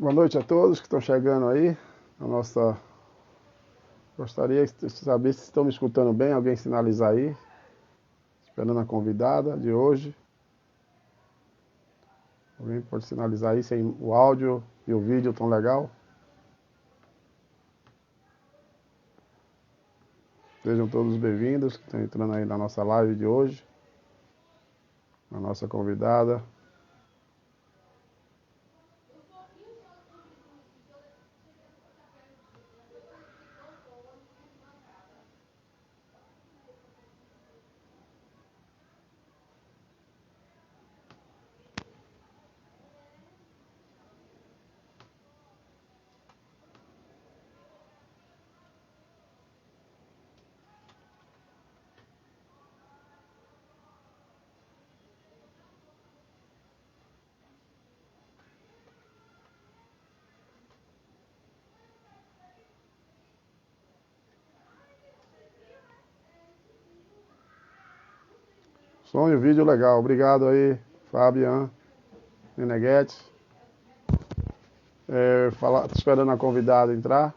Boa noite a todos que estão chegando aí. A nossa... Gostaria de saber se estão me escutando bem. Alguém sinalizar aí. Esperando a convidada de hoje. Alguém pode sinalizar aí sem o áudio e o vídeo tão legal. Sejam todos bem-vindos que estão entrando aí na nossa live de hoje. A nossa convidada. Som e vídeo legal. Obrigado aí, Fabian Meneghetti. Tô esperando a convidada entrar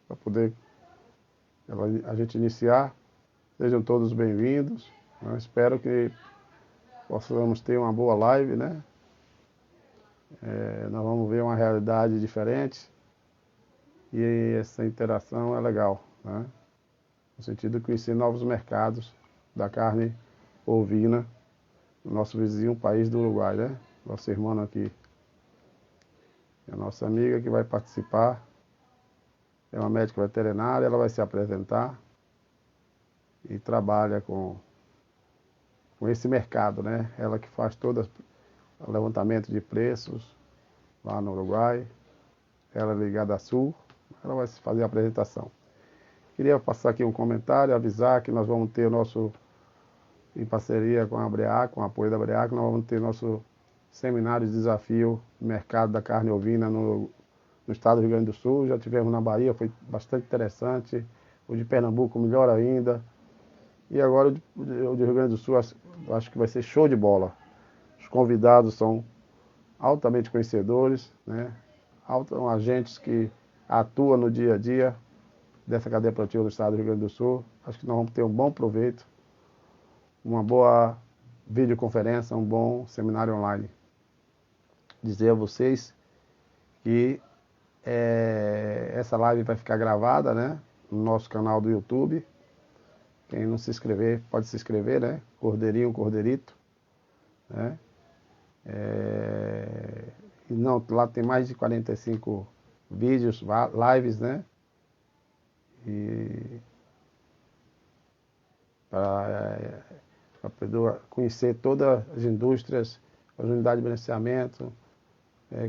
para poder a gente iniciar. Sejam todos bem-vindos. Eu espero que possamos ter uma boa live, né? Nós vamos ver uma realidade diferente e essa interação é legal, né? No sentido de conhecer novos mercados da carne ovina no nosso vizinho país do Uruguai, né? Nosso irmão aqui, a nossa amiga que vai participar, é uma médica veterinária, ela vai se apresentar e trabalha com esse mercado, né? Ela que faz todo o levantamento de preços lá no Uruguai, ela é ligada a Sul, ela vai fazer a apresentação. Queria passar aqui um comentário, avisar que nós vamos ter em parceria com a Breac, com o apoio da Breac, nós vamos ter nosso seminário de desafio do mercado da carne ovina no estado do Rio Grande do Sul. Já tivemos na Bahia, foi bastante interessante. O de Pernambuco, melhor ainda. E agora o de Rio Grande do Sul, acho que vai ser show de bola. Os convidados são altamente conhecedores, né? São agentes que atuam no dia a dia dessa cadeia produtiva do estado do Rio Grande do Sul. Acho que nós vamos ter um bom proveito, uma boa videoconferência, um bom seminário online. Dizer a vocês que essa live vai ficar gravada, né, no nosso canal do YouTube. Quem não se inscrever, pode se inscrever, né? Cordeirinho, Cordeirito, né? E não, lá tem mais de 45 vídeos, lives, né? E para conhecer todas as indústrias, as unidades de beneficiamento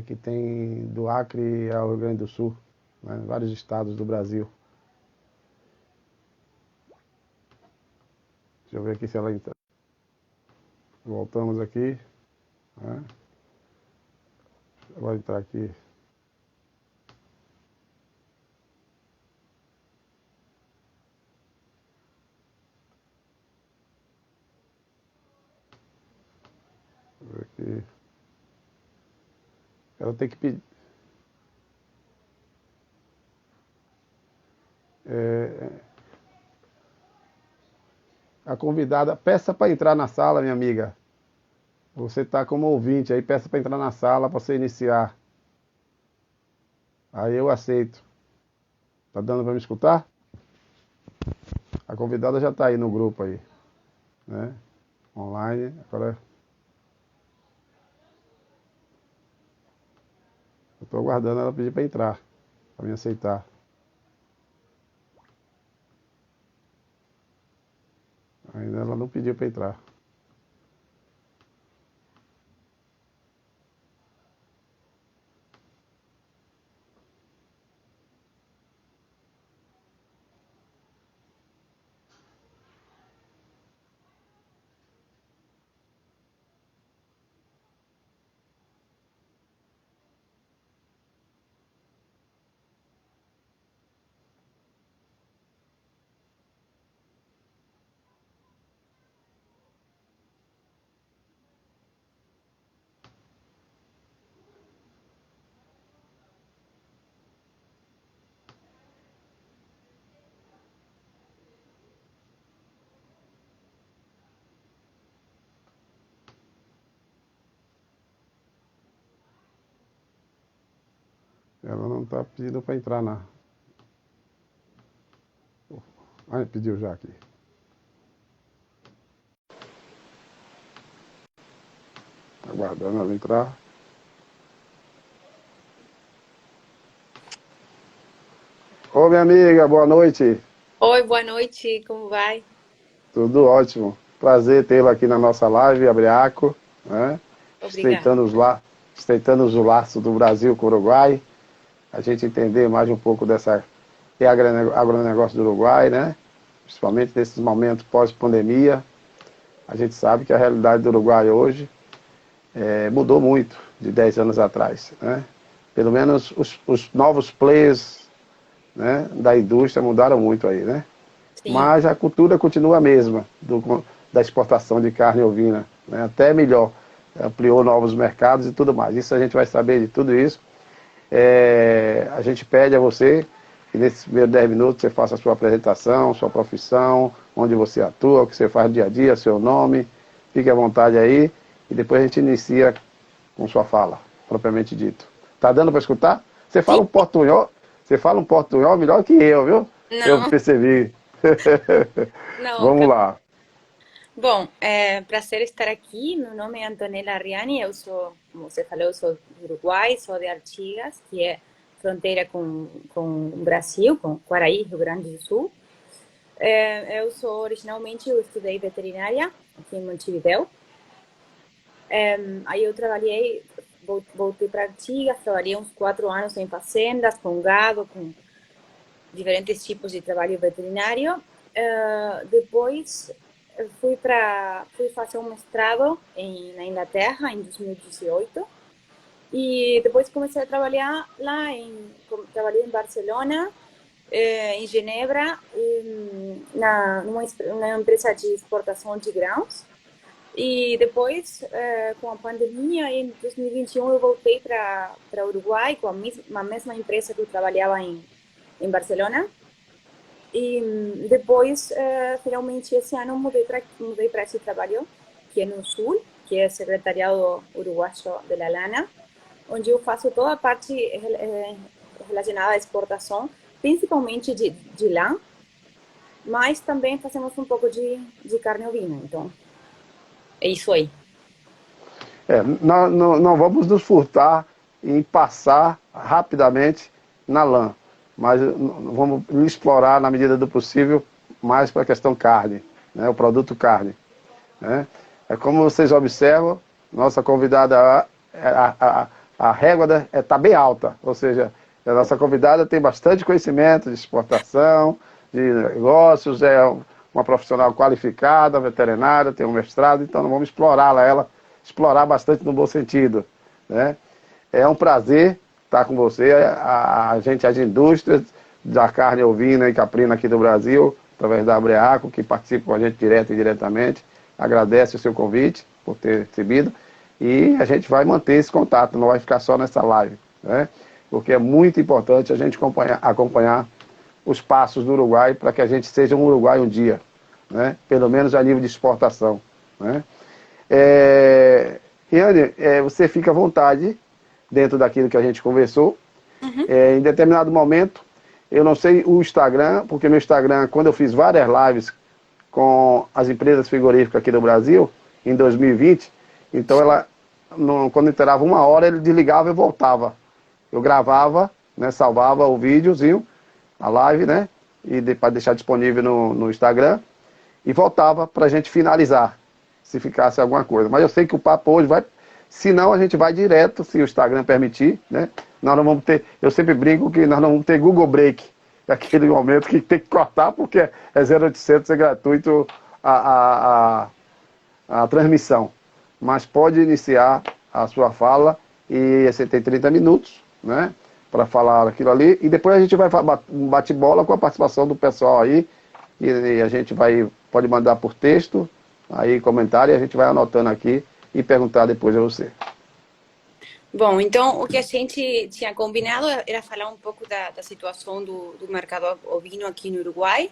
que tem do Acre ao Rio Grande do Sul, né? Vários estados do Brasil. Deixa eu ver aqui se ela entra. Voltamos aqui, né? Ela vai entrar aqui. Aqui. Ela tem que pedir. A convidada, peça para entrar na sala, minha amiga. Você está como ouvinte aí, peça para entrar na sala para você iniciar. Aí eu aceito. Tá dando para me escutar? A convidada já está aí no grupo aí, né? Online. Agora eu estou aguardando ela pedir para entrar, para me aceitar. Ainda ela não pediu para entrar. Ela não está pedindo para entrar na... Ah, pediu já aqui. Aguardando ela entrar. Ô, minha amiga, boa noite. Oi, boa noite, como vai? Tudo ótimo. Prazer tê-la aqui na nossa live, Abriaco, né? Obrigada. Estreitando estreitando os laços do Brasil com o Uruguai. A gente entender mais um pouco dessa agronegócio do Uruguai, né? Principalmente nesses momentos pós-pandemia. A gente sabe que a realidade do Uruguai hoje mudou muito de 10 anos atrás, né? Pelo menos os novos players, né, da indústria mudaram muito aí, né? Sim, Mas a cultura continua a mesma da exportação de carne ovina, né? Até melhor, ampliou novos mercados e tudo mais. Isso a gente vai saber de tudo isso. A gente pede a você que nesses primeiros 10 minutos você faça a sua apresentação, sua profissão, onde você atua, o que você faz no dia a dia, seu nome. Fique à vontade aí e depois a gente inicia com sua fala, propriamente dito. Tá dando para escutar? sim, Você fala um portunhol melhor que eu, viu? Eu não, percebi. não. Vamos lá. Bom, é prazer estar aqui. Meu nome é Antonella Arriani, eu sou, como você falou, eu sou do Uruguai, sou de Artigas, que é fronteira com o Brasil, com Quaraí, Rio Grande do Sul. Eu sou originalmente, eu estudei veterinária aqui em Montevidéu. Aí eu trabalhei, voltei para Artigas, trabalhei uns 4 anos em fazendas, com gado, com diferentes tipos de trabalho veterinário. Depois fui fazer um mestrado na Inglaterra em 2018 e depois comecei a trabalhar lá trabalhei em Barcelona, em Genebra, numa empresa de exportação de grãos. E depois, com a pandemia, em 2021, eu voltei para Uruguai com a mesma empresa que eu trabalhava em Barcelona. E depois, finalmente, esse ano mudei para esse trabalho, que é no Sul, que é o Secretariado Uruguayo de la Lana, onde eu faço toda a parte relacionada à exportação, principalmente de lã, mas também fazemos um pouco de carne ovina. Então, é isso aí. Nós não vamos nos furtar em passar rapidamente na lã, mas vamos explorar na medida do possível mais para a questão carne, né, o produto carne, né? É como vocês observam, nossa convidada, a régua está bem alta, ou seja, a nossa convidada tem bastante conhecimento de exportação, de negócios, é uma profissional qualificada, veterinária, tem um mestrado, então não vamos ela explorar bastante no bom sentido, né? É um prazer estar com você, as indústrias da carne ovina e caprina aqui do Brasil, através da Abreaco, que participa com a gente direto e indiretamente, agradece o seu convite por ter recebido e a gente vai manter esse contato, não vai ficar só nessa live, né? Porque é muito importante a gente acompanhar os passos do Uruguai para que a gente seja um Uruguai um dia, né? Pelo menos a nível de exportação, né? Riane, você fica à vontade dentro daquilo que a gente conversou. Uhum. Em determinado momento, eu não sei o Instagram, porque meu Instagram, quando eu fiz várias lives com as empresas frigoríficas aqui do Brasil, em 2020, então quando entrava 1 hora, ele desligava e voltava. Eu gravava, né, salvava o videozinho, a live, né, e para deixar disponível no Instagram, e voltava para a gente finalizar, se ficasse alguma coisa. Mas eu sei que o papo hoje vai... Se não, a gente vai direto, se o Instagram permitir, né? Nós não vamos ter... Eu sempre brinco que nós não vamos ter Google Break, aquele momento que tem que cortar, porque é 0800, é gratuito a transmissão. Mas pode iniciar a sua fala, e você tem 30 minutos, né, para falar aquilo ali, e depois a gente vai um bate-bola com a participação do pessoal aí, e a gente pode mandar por texto, aí comentário, e a gente vai anotando aqui e perguntar depois a você. Bom, então o que a gente tinha combinado era falar um pouco da situação do mercado ovino aqui no Uruguai,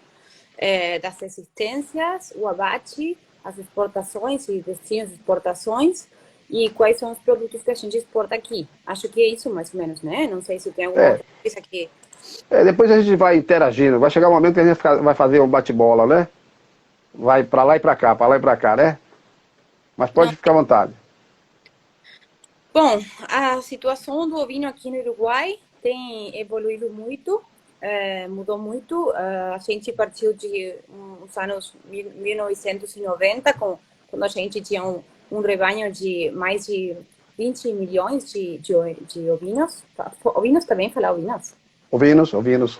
das resistências, o abate, as exportações e destinos de exportações e quais são os produtos que a gente exporta aqui. Acho que é isso mais ou menos, né? Não sei se tem alguma É, outra coisa aqui. depois a gente vai interagindo. Vai chegar um momento que a gente vai fazer um bate-bola, né? Vai pra lá e pra cá, pra lá e pra cá, né? Mas Não. pode ficar à vontade. Bom, a situação do ovino aqui no Uruguai tem evoluído muito, mudou muito. A gente partiu de uns anos 1990, quando a gente tinha um rebanho de mais de 20 milhões de ovinos. Ovinos também, falar ovinos. Ovinos, ovinos.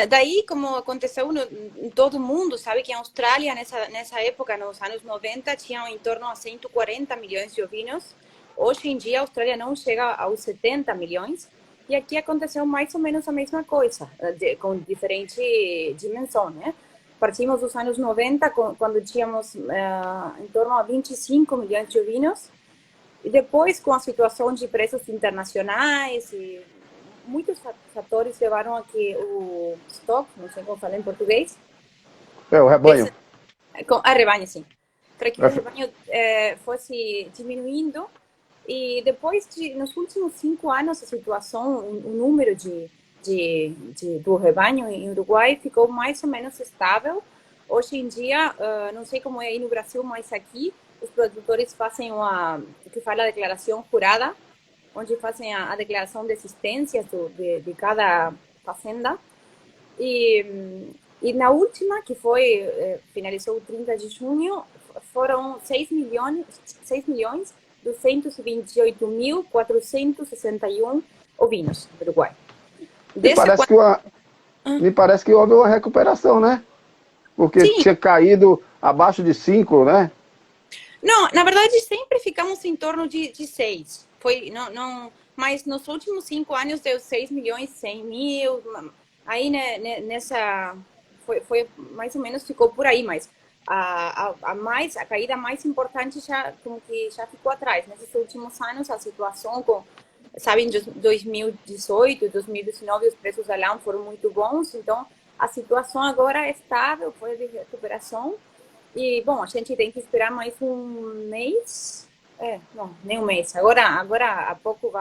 Daí, como aconteceu em todo mundo, sabe que a Austrália, nessa época, nos anos 90, tinha em torno a 140 milhões de ovinos. Hoje em dia, a Austrália não chega aos 70 milhões. E aqui aconteceu mais ou menos a mesma coisa, com diferente dimensão, né? Partimos dos anos 90, quando tínhamos em torno a 25 milhões de ovinos. E depois, com a situação de preços internacionais e muitos fatores levaram a que o stock, não sei como falar em português, O rebanho. a rebanho, sim, para que o rebanho fosse diminuindo. E depois, nos últimos 5 anos, a situação, o número do rebanho em Uruguai ficou mais ou menos estável. Hoje em dia, não sei como é aí no Brasil, mas aqui os produtores fazem o que fala a declaração jurada, onde fazem a declaração de existências de cada fazenda. E na última, que finalizou o 30 de junho, foram 6 milhões 228.461 ovinos no Uruguai. Me parece que houve uma recuperação, né? Porque Sim. tinha caído abaixo de 5, né? Não, na verdade sempre ficamos em torno de 6. Mas nos últimos 5 anos deu 6.100.000. Aí nessa foi mais ou menos ficou por aí, mas a caída mais importante já como que já ficou atrás. Nesses últimos anos a situação sabe, em 2018, 2019 os preços da lã foram muito bons, então a situação agora é estável, foi de recuperação. E, bom, a gente tem que esperar mais um mês. Não, nem um mês. Agora há pouco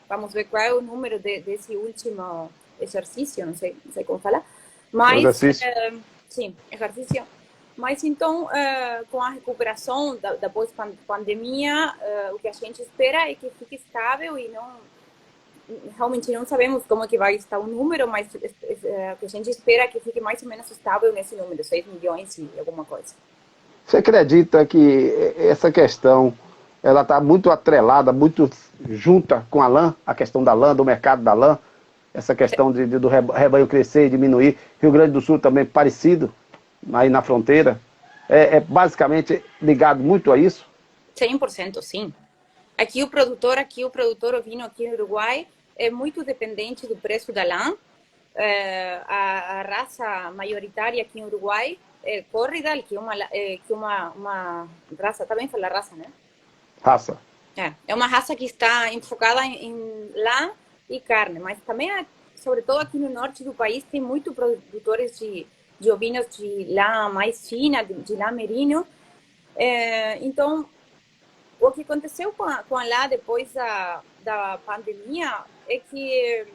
vamos ver qual é o número desse último exercício, não sei como falar. Mas, sim, exercício. Mas, então, com a recuperação da pós-pandemia, o que a gente espera é que fique estável e realmente não sabemos como que vai estar o número, mas o que a gente espera é que fique mais ou menos estável nesse número, 6 milhões e alguma coisa. Você acredita que essa questão ela está muito atrelada, muito junta com a lã, a questão da lã, do mercado da lã, essa questão do rebanho crescer e diminuir? Rio Grande do Sul também parecido, aí na fronteira, é basicamente ligado muito a isso? 100%, sim. Aqui o produtor ovino aqui no Uruguai é muito dependente do preço da lã. A raça maioritária aqui no Uruguai é Corriedale, que é uma raça, também fala raça, né? Raça. É uma raça que está enfocada em lã e carne, mas também, sobretudo aqui no norte do país, tem muitos produtores de ovinos de lã mais fina, de lã merino. Então, o que aconteceu com a lã depois da pandemia é que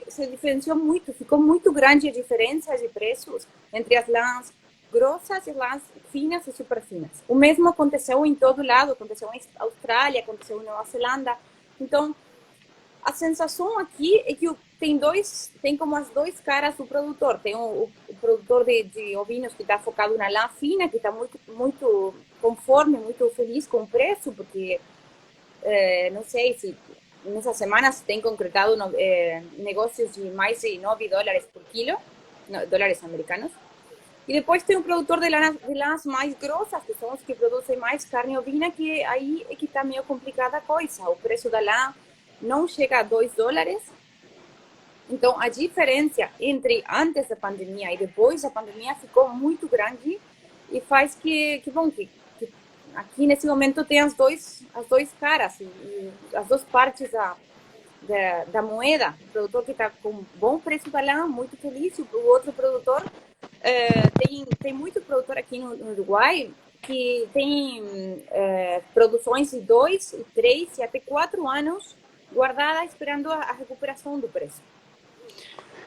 se diferenciou muito, ficou muito grande a diferença de preços entre as lãs grossas e lãs finas e super finas. O mesmo aconteceu em todo lado, aconteceu em Austrália, aconteceu em Nova Zelândia. Então, a sensação aqui é que tem como as duas caras do produtor. Tem o produtor de ovinos que está focado na lã fina, que está muito, muito conforme, muito feliz com o preço, porque não sei se nessas semanas tem concretado negócios de mais de $9 por quilo, dólares americanos. E depois tem o produtor de lãs mais grossas, que são os que produzem mais carne ovina, que aí é que está meio complicada a coisa. O preço da lã não chega a $2. Então, a diferença entre antes da pandemia e depois da pandemia ficou muito grande e faz que aqui nesse momento tem as duas caras e as duas partes da moeda. O produtor que está com bom preço da lã, muito feliz, e o outro produtor, tem muito produtor aqui no Uruguai que tem produções de 2, 3 e até 4 anos guardada esperando a recuperação do preço.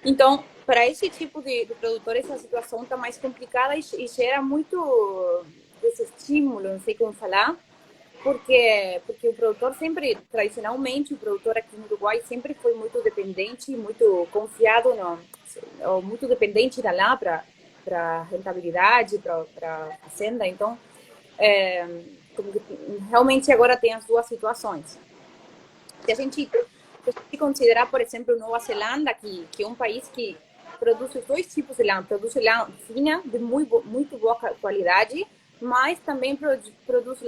Então, para esse tipo de produtores, a situação está mais complicada e gera muito desestímulo, não sei como falar, porque o produtor sempre, tradicionalmente, o produtor aqui no Uruguai sempre foi muito dependente, muito confiado, ou muito dependente da lá para rentabilidade, para fazenda. Então, realmente agora tem as duas situações. Se a gente considerar, por exemplo, Nova Zelanda, que é um país que produz os dois tipos de lã, produz lã fina, de muito boa qualidade, mas também produz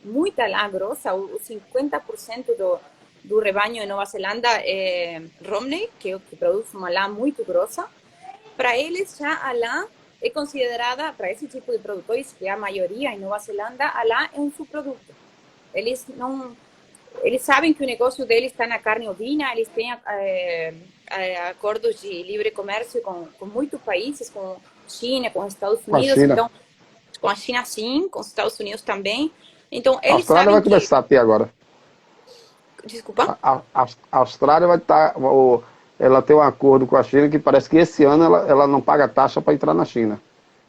muita lã grossa. O 50% do rebanho em Nova Zelanda é Romney, que produz uma lã muito grossa. Para eles, já a lã é considerada, para esse tipo de produtores, que é a maioria em Nova Zelanda, a lã é um subproduto. Eles sabem que o negócio deles está na carne ovina, eles têm acordos de livre comércio com muitos países, com China, com Estados Com a Unidos, China. então, com a China sim, com os Estados Unidos também. Então, A eles Austrália sabem vai que... começar a ter agora. Desculpa? A Austrália vai estar... ela tem um acordo com a China que parece que esse ano ela não paga taxa para entrar na China.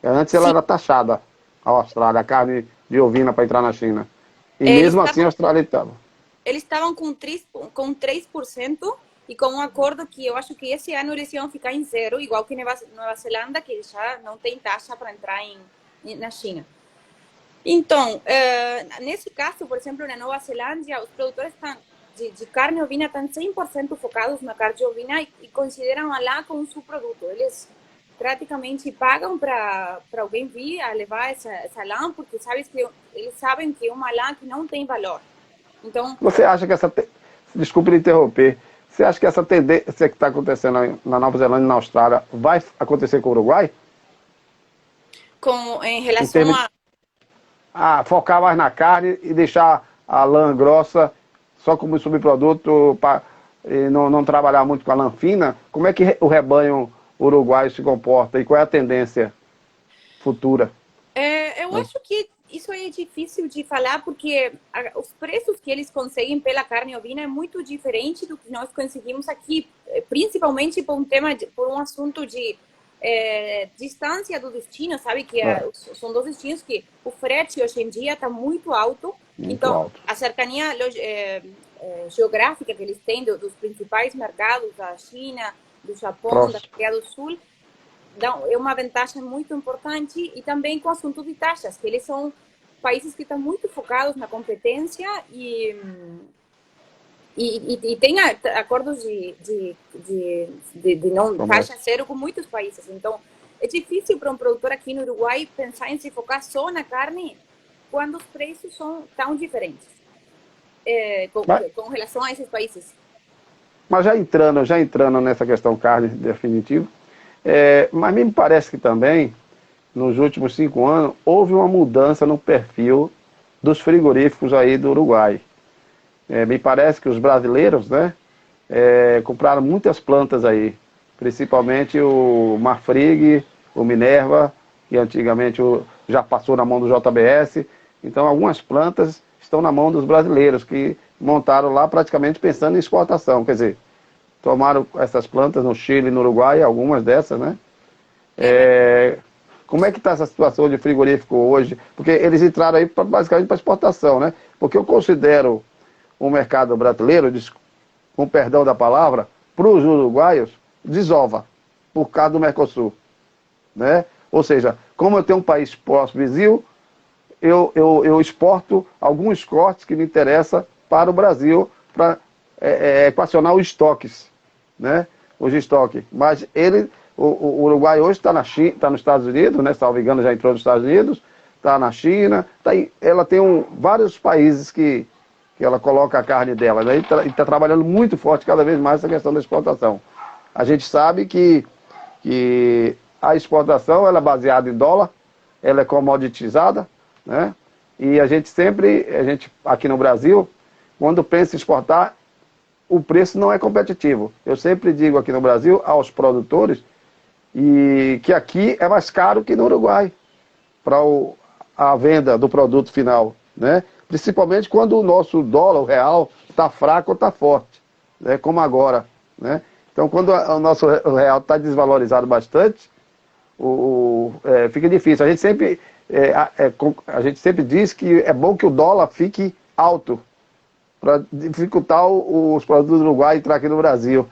Antes ela Sim. era taxada, a Austrália, a carne de ovina para entrar na China. E Eles mesmo assim a Austrália estava. Eles estavam com 3% e com um acordo que eu acho que esse ano eles iam ficar em zero, igual que Nova Zelanda, que já não tem taxa para entrar na China. Então, nesse caso, por exemplo, na Nova Zelândia, os produtores de carne ovina estão 100% focados na carne ovina e consideram a lã como um subproduto. Eles praticamente pagam para alguém vir a levar essa lã, porque eles sabem que é uma lã que não tem valor. Então, você acha que desculpe me interromper, você acha que essa tendência que está acontecendo na Nova Zelândia e na Austrália vai acontecer com o Uruguai? Em relação a focar mais na carne e deixar a lã grossa só como subproduto e não trabalhar muito com a lã fina, como é que o rebanho uruguaio se comporta e qual é a tendência futura? Eu acho que isso é difícil de falar porque os preços que eles conseguem pela carne ovina é muito diferente do que nós conseguimos aqui, principalmente por um assunto de distância do destino, sabe? Que são dois destinos que o frete hoje em dia está muito alto. Então, alto. a cercania geográfica que eles têm dos principais mercados, da China, do Japão, da Coreia do Sul, é uma vantagem muito importante. E também com o assunto de taxas, que eles são países que estão muito focados na competência e tem acordos de não taxa zero com muitos países. Então, é difícil para um produtor aqui no Uruguai pensar em se focar só na carne quando os preços são tão diferentes com relação a esses países. Mas já entrando nessa questão carne definitivo, mas me parece que também, nos últimos 5 anos, houve uma mudança no perfil dos frigoríficos aí do Uruguai. Me parece que os brasileiros, né, compraram muitas plantas aí, principalmente o Marfrig, o Minerva, que antigamente já passou na mão do JBS. Então, algumas plantas estão na mão dos brasileiros, que montaram lá praticamente pensando em exportação. Quer dizer, tomaram essas plantas no Chile e no Uruguai, algumas dessas, né? Como é que está essa situação de frigorífico hoje? Porque eles entraram aí basicamente para exportação, né? Porque eu considero o mercado brasileiro, com perdão da palavra, para os uruguaios, desova, por causa do Mercosul, né? Ou seja, como eu tenho um país próximo, vizinho, eu exporto alguns cortes que me interessam para o Brasil, para equacionar os estoques, né? Os estoques. Mas o Uruguai hoje está tá nos Estados Unidos, né? Salvo engano, já entrou nos Estados Unidos, está na China, ela tem vários países que ela coloca a carne dela, né? E está trabalhando muito forte cada vez mais essa questão da exportação. A gente sabe que a exportação ela é baseada em dólar, ela é comoditizada, né? E a gente aqui no Brasil, quando pensa em exportar, o preço não é competitivo. Eu sempre digo aqui no Brasil aos produtores que aqui é mais caro que no Uruguai. a venda do produto final, né? Principalmente quando o nosso dólar, o real, está fraco ou está forte, né? Como agora, né? Então, quando o nosso real está desvalorizado bastante, fica difícil. A gente sempre diz que é bom que o dólar fique alto, para dificultar os produtos do Uruguai entrar aqui no Brasil,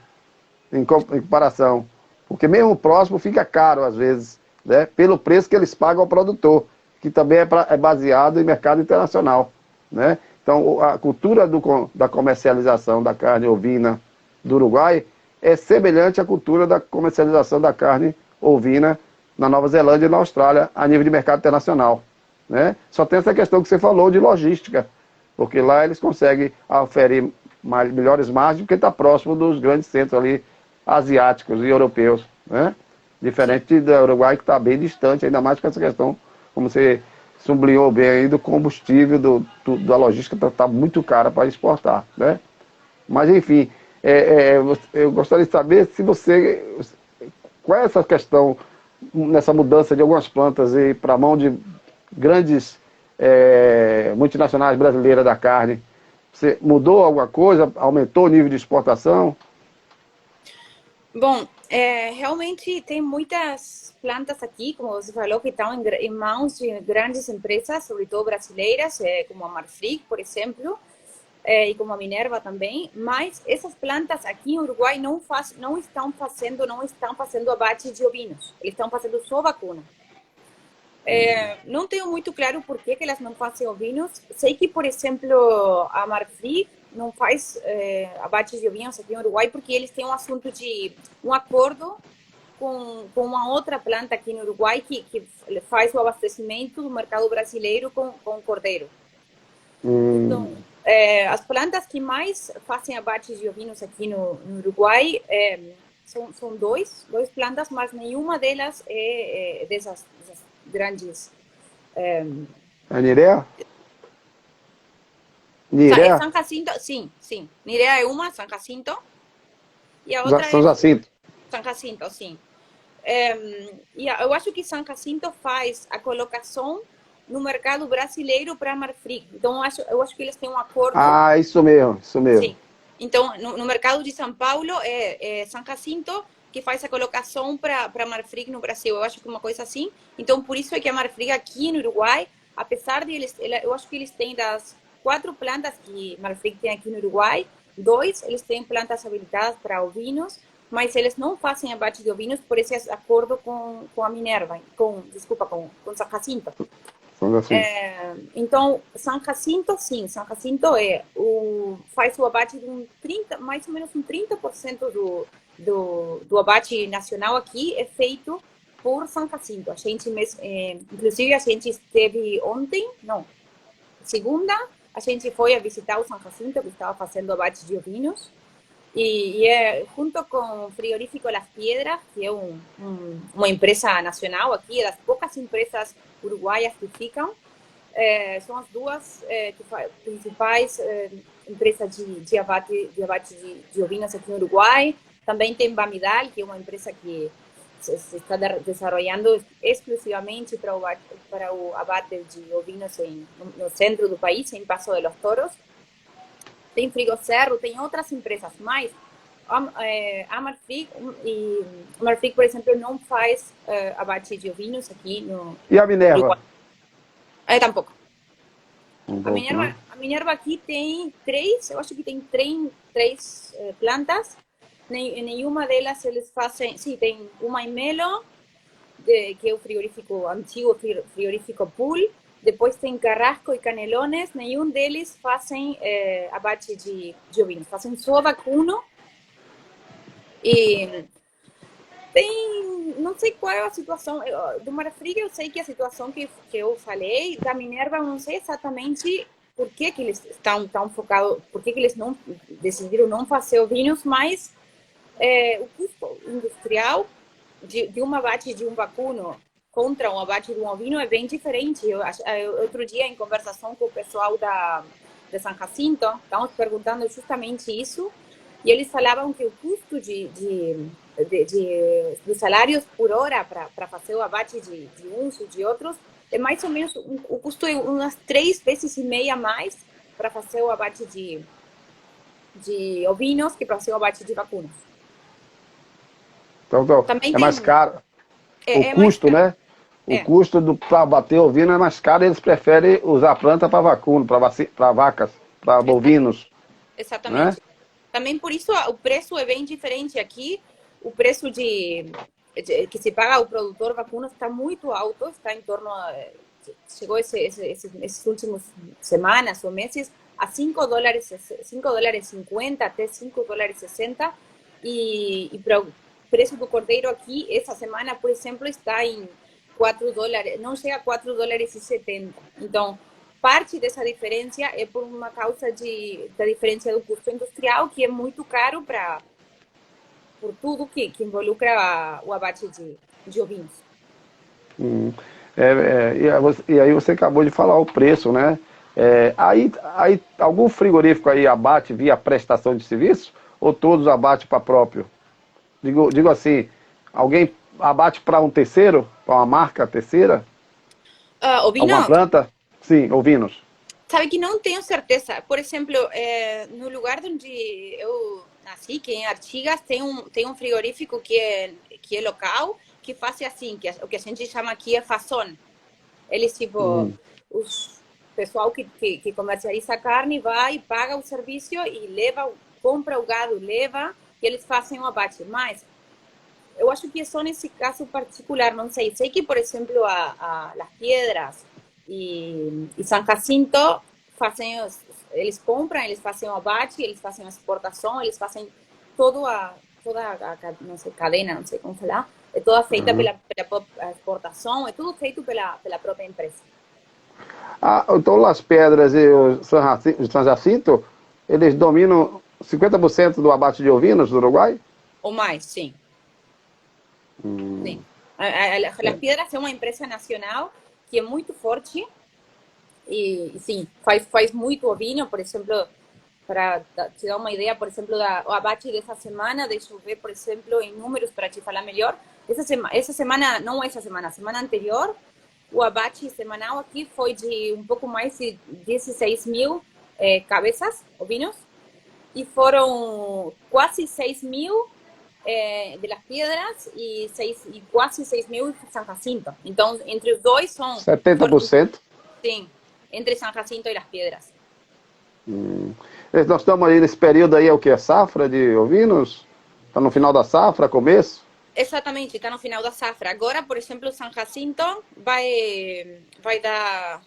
em comparação. Porque mesmo o próximo fica caro, às vezes, né? Pelo preço que eles pagam ao produtor, que também é baseado em mercado internacional, né? Então, a cultura da comercialização da carne ovina do Uruguai é semelhante à cultura da comercialização da carne ovina na Nova Zelândia e na Austrália, a nível de mercado internacional, né? Só tem essa questão que você falou de logística, porque lá eles conseguem oferir melhores margens, porque está próximo dos grandes centros ali asiáticos e europeus, né? Diferente do Uruguai, que está bem distante, ainda mais com essa questão, como você sublinhou bem aí, do combustível, da logística está muito cara para exportar, né? Mas, enfim, eu gostaria de saber se qual é essa questão nessa mudança de algumas plantas para a mão de grandes multinacionais brasileiras da carne. Você mudou alguma coisa? Aumentou o nível de exportação? Bom, realmente tem muitas plantas aqui, como você falou, que estão em mãos de grandes empresas, sobretudo brasileiras, como a Marfrig, por exemplo, e como a Minerva também, mas essas plantas aqui em Uruguai não estão fazendo abate de ovinos, eles estão fazendo só vacuna. Não tenho muito claro por que elas não fazem ovinos. Sei que, por exemplo, a Marfrig não faz abate de ovinos aqui no Uruguai porque eles têm um assunto de um acordo com uma outra planta aqui no Uruguai que faz o abastecimento do mercado brasileiro com cordeiro. Então, as plantas que mais fazem abate de ovinos aqui no Uruguai são duas plantas, mas nenhuma delas é dessas grandes. A Nirea? Nirea? San Jacinto, sim. Nirea é uma, San Jacinto. E a outra São Jacinto. San Jacinto, sim. E eu acho que San Jacinto faz a colocação no mercado brasileiro para a Marfrig. Então, eu acho que eles têm um acordo. Ah, isso mesmo. Sim. Então, no mercado de São Paulo, é San Jacinto que faz a colocação para a Marfrig no Brasil. Eu acho que é uma coisa assim. Então, por isso é que a Marfrig aqui no Uruguai, apesar de eu acho que eles têm das 4 plantas que Marfrig tem aqui no Uruguai, 2 eles têm plantas habilitadas para ovinos, mas eles não fazem abate de ovinos por esse acordo com a Minerva, com San Jacinto. Então, San Jacinto, sim, San Jacinto faz o abate de mais ou menos 30% do abate nacional aqui é feito por San Jacinto. Inclusive, a gente esteve segunda, a gente foi a visitar o San Jacinto, que estava fazendo abate de ovinos, e junto com o Frigorífico Las Piedras, que é uma empresa nacional aqui, das poucas empresas uruguaias que ficam, são as duas principais empresas de abate de ovinos aqui no Uruguai. Também tem Bamidal, que é uma empresa que se está desenvolvendo exclusivamente para o abate de ovinos no centro do país, em Paso de los Toros. Tem Frigocerro, tem outras empresas, mas a Marfrig, por exemplo, não faz abate de ovinos aqui no E a Minerva? Uruguai. Tampouco. A Minerva aqui tem 3, eu acho que tem 3 plantas. Nenhuma delas eles fazem. Sim, tem uma em Melo, que é o antigo frigorífico Pool. Depois tem Carrasco e Canelones. Nenhum deles fazem abate de ovinos. Fazem só vacuno. E não sei qual é a situação. Do Marfrig eu sei que a situação que eu falei. Da Minerva eu não sei exatamente por que eles estão tão focados, por que eles não decidiram não fazer ovinos, mas o custo industrial de um abate de um vacuno contra um abate de um ovino é bem diferente. Outro dia, em conversação com o pessoal de San Jacinto, estávamos perguntando justamente isso, e eles falavam que o custo dos salários por hora para fazer o abate de uns e de outros é mais ou menos, o custo é umas 3,5 vezes a mais para fazer o abate de ovinos que para fazer o abate de vacunos. Então, Também é tem, mais caro. O é mais custo, caro. né? O custo para abater ovino é mais caro, eles preferem usar a planta para vacuno, para vacas, para bovinos, né? Exatamente. Também por isso o preço é bem diferente aqui. O preço que se paga ao produtor vacuno está muito alto, está em torno a, chegou esses últimos semanas ou meses a $5, $5,50 até $5,60 e para o preço do cordeiro aqui essa semana, por exemplo, está em $4, não chega a $4,70. Então parte dessa diferença é por uma causa da diferença do custo industrial, que é muito caro por tudo que involucra o abate de ovinos. E aí você acabou de falar o preço, né? Aí algum frigorífico aí abate via prestação de serviço ou todos abate para próprio? Digo assim, alguém abate para um terceiro, para uma marca terceira? Alguma Ovino, planta? Sim, ovinos. sabe que não tenho certeza. Por exemplo, no lugar onde eu nasci, que é em Artigas, tem um frigorífico que é local, que faz assim, o que a gente chama aqui é façon. Eles, tipo, os pessoal que comercializa carne vai, paga o serviço e leva, compra o gado, leva, e eles fazem o abate. Mas eu acho que só nesse caso particular, não sei. Sei que, por exemplo, Las Piedras e San Jacinto fazem, eles compram, eles fazem o abate, eles fazem a exportação, eles fazem não sei, cadena, não sei como falar, é toda feita pela exportação, é tudo feito pela própria empresa. Então Las Pedras e o San Jacinto, eles dominam 50% do abate de ovinos do Uruguai? Ou mais, sim. Sim. Las Piedras é uma empresa nacional que é muito forte e sim, faz muito ovino, por exemplo, para te dar uma ideia, por exemplo, o abate dessa semana, deixa eu ver, por exemplo, em números para te falar melhor. Essa semana, não essa semana, a semana anterior, o abate semanal aqui foi de um pouco mais de 16 mil cabeças, ovinos, e foram quase 6 mil de Las Piedras e quase 6 mil de San Jacinto. Então, entre os dois são... 70%? Sim, entre San Jacinto e Las Piedras. Nós estamos aí nesse período aí, é o que? Safra de ovinos? Está no final da safra, começo? Exatamente, está no final da safra. Agora, por exemplo, San Jacinto vai dar...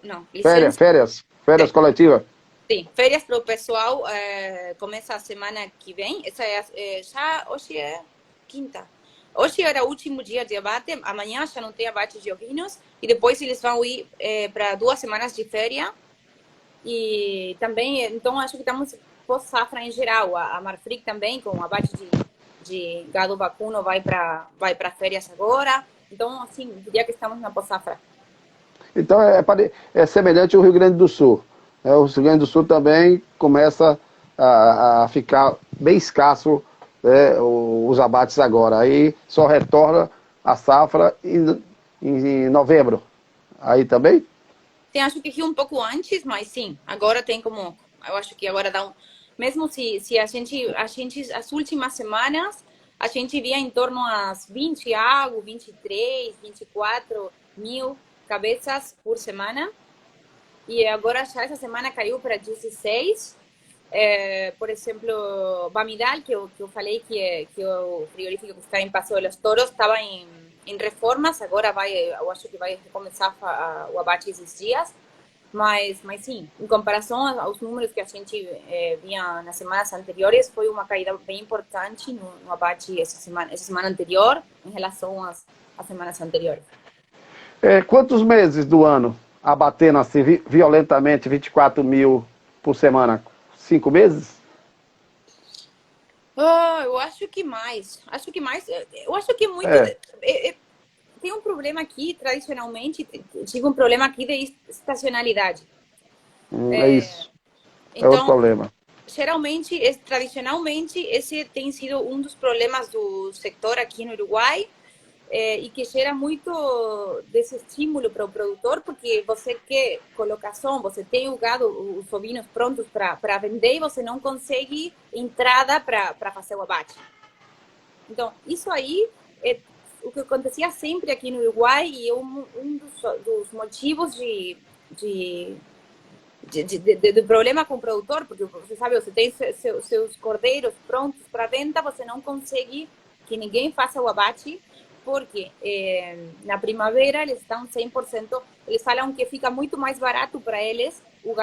Não, licença. Férias coletivas. Sim, férias para o pessoal começa a semana que vem. Essa já hoje é quinta. Hoje era o último dia de abate, amanhã já não tem abate de ovinos e depois eles vão ir para 2 semanas de férias. E também, então, acho que estamos pós-safra em geral. A Marfrig também, com o abate de gado vacuno, vai para férias agora. Então, assim, diria que estamos na pós-safra. Então é semelhante ao Rio Grande do Sul. O Rio Grande do Sul também começa a ficar bem escasso os abates agora. Aí só retorna a safra em novembro. Aí também? Tem, acho que um pouco antes, mas sim, agora tem como... Eu acho que agora dá um... Mesmo se a gente, as últimas semanas, a gente via em torno às 20 algo, 23, 24 mil cabeças por semana. E agora já essa semana caiu para 16. Por exemplo, Bamidal, que eu falei que o frigorífico que está em Paso de los Toros estava em reformas, agora eu acho que vai começar o abate esses dias. Mas sim, em comparação aos números que a gente via nas semanas anteriores, foi uma caída bem importante no abate essa semana anterior em relação às semanas anteriores. Quantos meses do ano abatendo assim violentamente 24 mil por semana? 5 meses? Eu acho que mais. Eu acho que muito... tem um problema aqui, tradicionalmente, tive um problema aqui de estacionalidade. É isso. Então, outro problema. Geralmente, tradicionalmente, esse tem sido um dos problemas do setor aqui no Uruguai. e que gera muito desestímulo para o produtor, porque você quer colocação, você tem o gado, os ovinos prontos para vender e você não consegue entrada para fazer o abate. Então, isso aí é o que acontecia sempre aqui no Uruguai e um dos motivos do problema com o produtor, porque você sabe, você tem seus cordeiros prontos para venda, você não consegue que ninguém faça o abate, porque na primavera eles estão 100%, eles falam que fica muito mais barato para eles o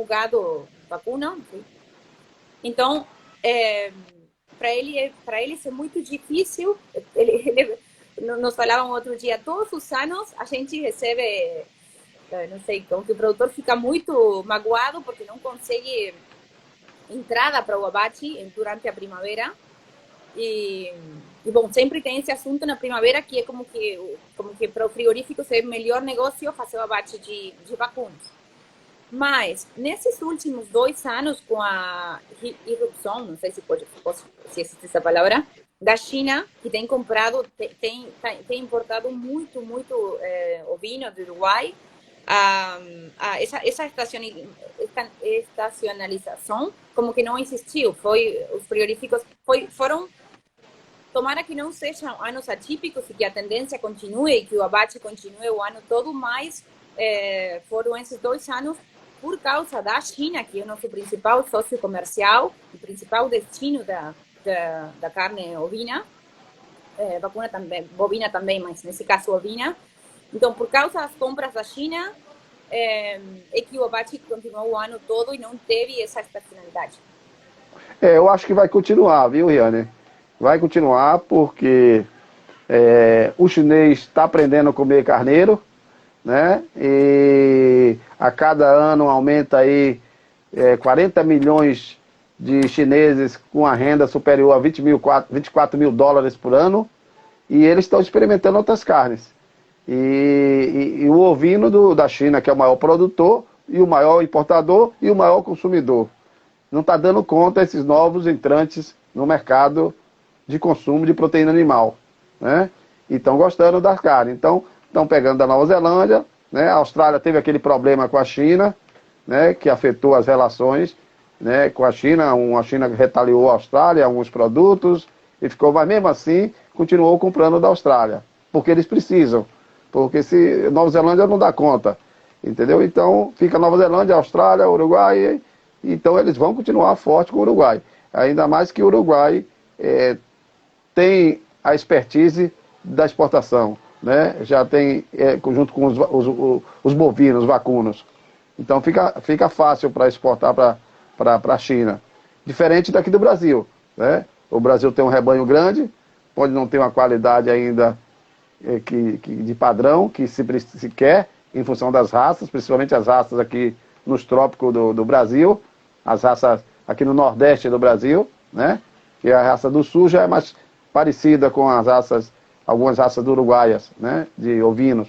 gado vacuna. Então, para eles é muito difícil. Nos falavam outro dia, todos os anos a gente recebe, não sei, como que o produtor fica muito magoado porque não consegue entrada para o abate durante a primavera. E bom, sempre tem esse assunto na primavera que é como que para o frigorífico é o melhor negócio fazer o abate de vacunos. Mas, nesses últimos 2 anos, com a irrupção, não sei se se existe essa palavra, da China, que tem comprado, tem importado muito ovino do Uruguai, essa estacionalização como que não existiu. Os frigoríficos foram. Tomara que não sejam anos atípicos e que a tendência continue e que o abate continue o ano todo, mas foram esses 2 anos por causa da China, que é o nosso principal sócio comercial, o principal destino da carne ovina, vacuna também, bovina também, mas nesse caso ovina. Então, por causa das compras da China, é que o abate continuou o ano todo e não teve essa estacionalidade. Eu acho que vai continuar, viu, Riane? Vai continuar porque o chinês está aprendendo a comer carneiro, né? E a cada ano aumenta aí 40 milhões de chineses com a renda superior a 24 mil dólares por ano, e eles estão experimentando outras carnes. E o ovino da China, que é o maior produtor, e o maior importador e o maior consumidor, não está dando conta esses novos entrantes no mercado de consumo de proteína animal, né? E estão gostando da carne. Então, estão pegando da Nova Zelândia, né? A Austrália teve aquele problema com a China, né? Que afetou as relações, né? Com a China. A China retaliou a Austrália, alguns produtos, e ficou, mas mesmo assim, continuou comprando da Austrália, porque eles precisam, porque se Nova Zelândia não dá conta, entendeu? Então, fica Nova Zelândia, Austrália, Uruguai, então eles vão continuar forte com o Uruguai. Ainda mais que o Uruguai tem a expertise da exportação, né? Já tem, junto com os bovinos, os vacunos. Então fica fácil para exportar para a China. Diferente daqui do Brasil, né? O Brasil tem um rebanho grande, pode não ter uma qualidade ainda de padrão que se quer, em função das raças, principalmente as raças aqui nos trópicos do Brasil, as raças aqui no Nordeste do Brasil, né? Que a raça do Sul já é mais parecida com algumas raças uruguaias, né? De ovinos.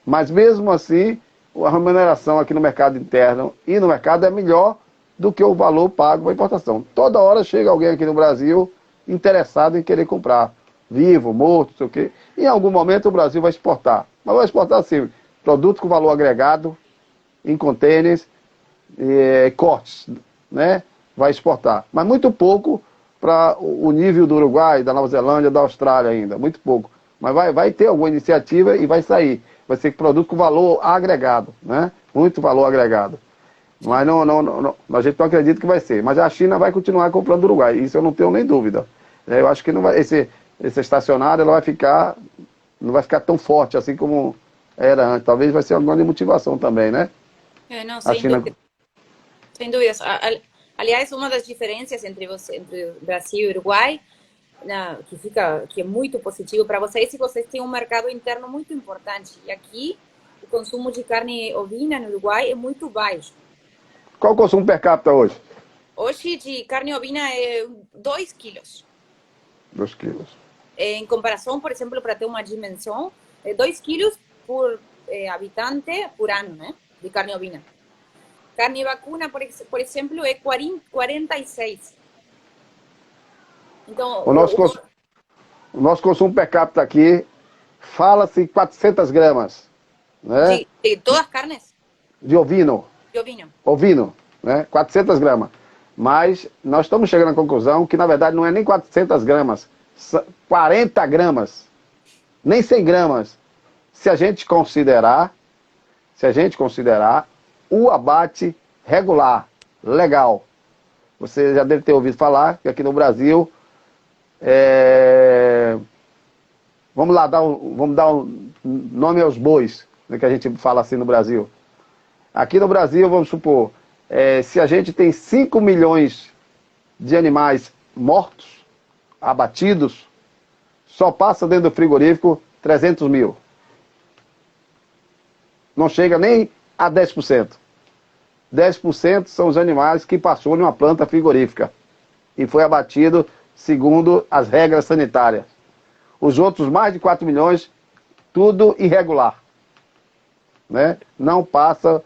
Mas mesmo assim, a remuneração aqui no mercado interno e no mercado é melhor do que o valor pago para importação. Toda hora chega alguém aqui no Brasil interessado em querer comprar, vivo, morto, não sei o quê. Em algum momento o Brasil vai exportar. Mas vai exportar assim, produto com valor agregado, em contêineres, cortes, né? Vai exportar. Mas muito pouco para o nível do Uruguai, da Nova Zelândia, da Austrália ainda, muito pouco. Mas vai ter alguma iniciativa e vai sair. Vai ser produto com valor agregado, né? Muito valor agregado. Mas a gente não acredita que vai ser. Mas a China vai continuar comprando o Uruguai, isso eu não tenho nem dúvida. Eu acho que não vai, esse estacionário ela não vai ficar tão forte assim como era antes. Talvez vai ser uma grande motivação também, né? Não, sem dúvida. Sem dúvidas. Aliás, uma das diferenças entre o Brasil e o Uruguai, que é muito positivo para vocês, é que vocês têm um mercado interno muito importante. E aqui, o consumo de carne ovina no Uruguai é muito baixo. Qual o consumo per capita hoje? Hoje, de carne ovina, é 2 quilos. 2 quilos. Em comparação, por exemplo, para ter uma dimensão, 2 quilos por habitante por ano, né? De carne ovina. Carne vacuna, por exemplo, é 46. Então, o nosso consumo per capita aqui fala-se 400 gramas, né? De todas as carnes? De ovino. De ovino. Ovino, né? 400 gramas. Mas nós estamos chegando à conclusão que, na verdade, não é nem 400 gramas, 40 gramas, nem 100 gramas. Se a gente considerar o abate regular, legal. Você já deve ter ouvido falar que aqui no Brasil, vamos dar um nome aos bois, né, que a gente fala assim no Brasil. Aqui no Brasil, vamos supor, se a gente tem 5 milhões de animais mortos, abatidos, só passa dentro do frigorífico 300 mil. Não chega nem a 10%. 10% são os animais que passou em uma planta frigorífica e foi abatido segundo as regras sanitárias. Os outros mais de 4 milhões, tudo irregular, né? Não passa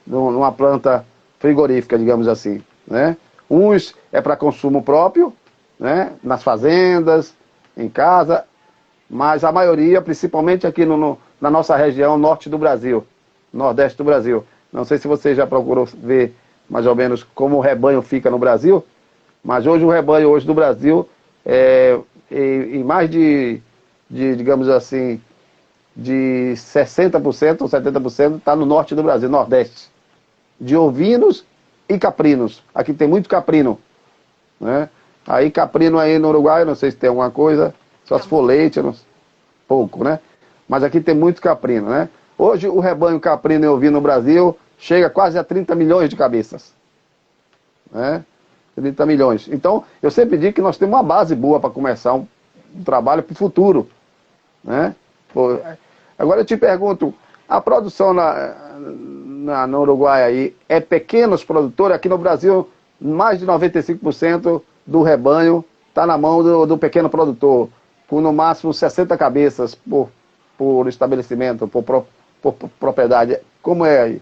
numa planta frigorífica, digamos assim, né? Uns é para consumo próprio, né? Nas fazendas, em casa, mas a maioria, principalmente aqui na nossa região norte do Brasil, nordeste do Brasil. Não sei se você já procurou ver mais ou menos como o rebanho fica no Brasil, mas hoje o rebanho hoje do Brasil em mais digamos assim, de 60% ou 70% está no norte do Brasil, nordeste. De ovinos e caprinos. Aqui tem muito caprino, né? Aí caprino aí no Uruguai, não sei se tem alguma coisa, só se for leite, pouco, né? Mas aqui tem muito caprino, né? Hoje o rebanho caprino e ovino no Brasil chega quase a 30 milhões de cabeças, né? 30 milhões. Então, eu sempre digo que nós temos uma base boa para começar um trabalho para o futuro, né? Agora eu te pergunto, a produção no Uruguai aí é pequenos produtores? Aqui no Brasil, mais de 95% do rebanho está na mão do pequeno produtor, com no máximo 60 cabeças por estabelecimento, por propriedade. Como é aí?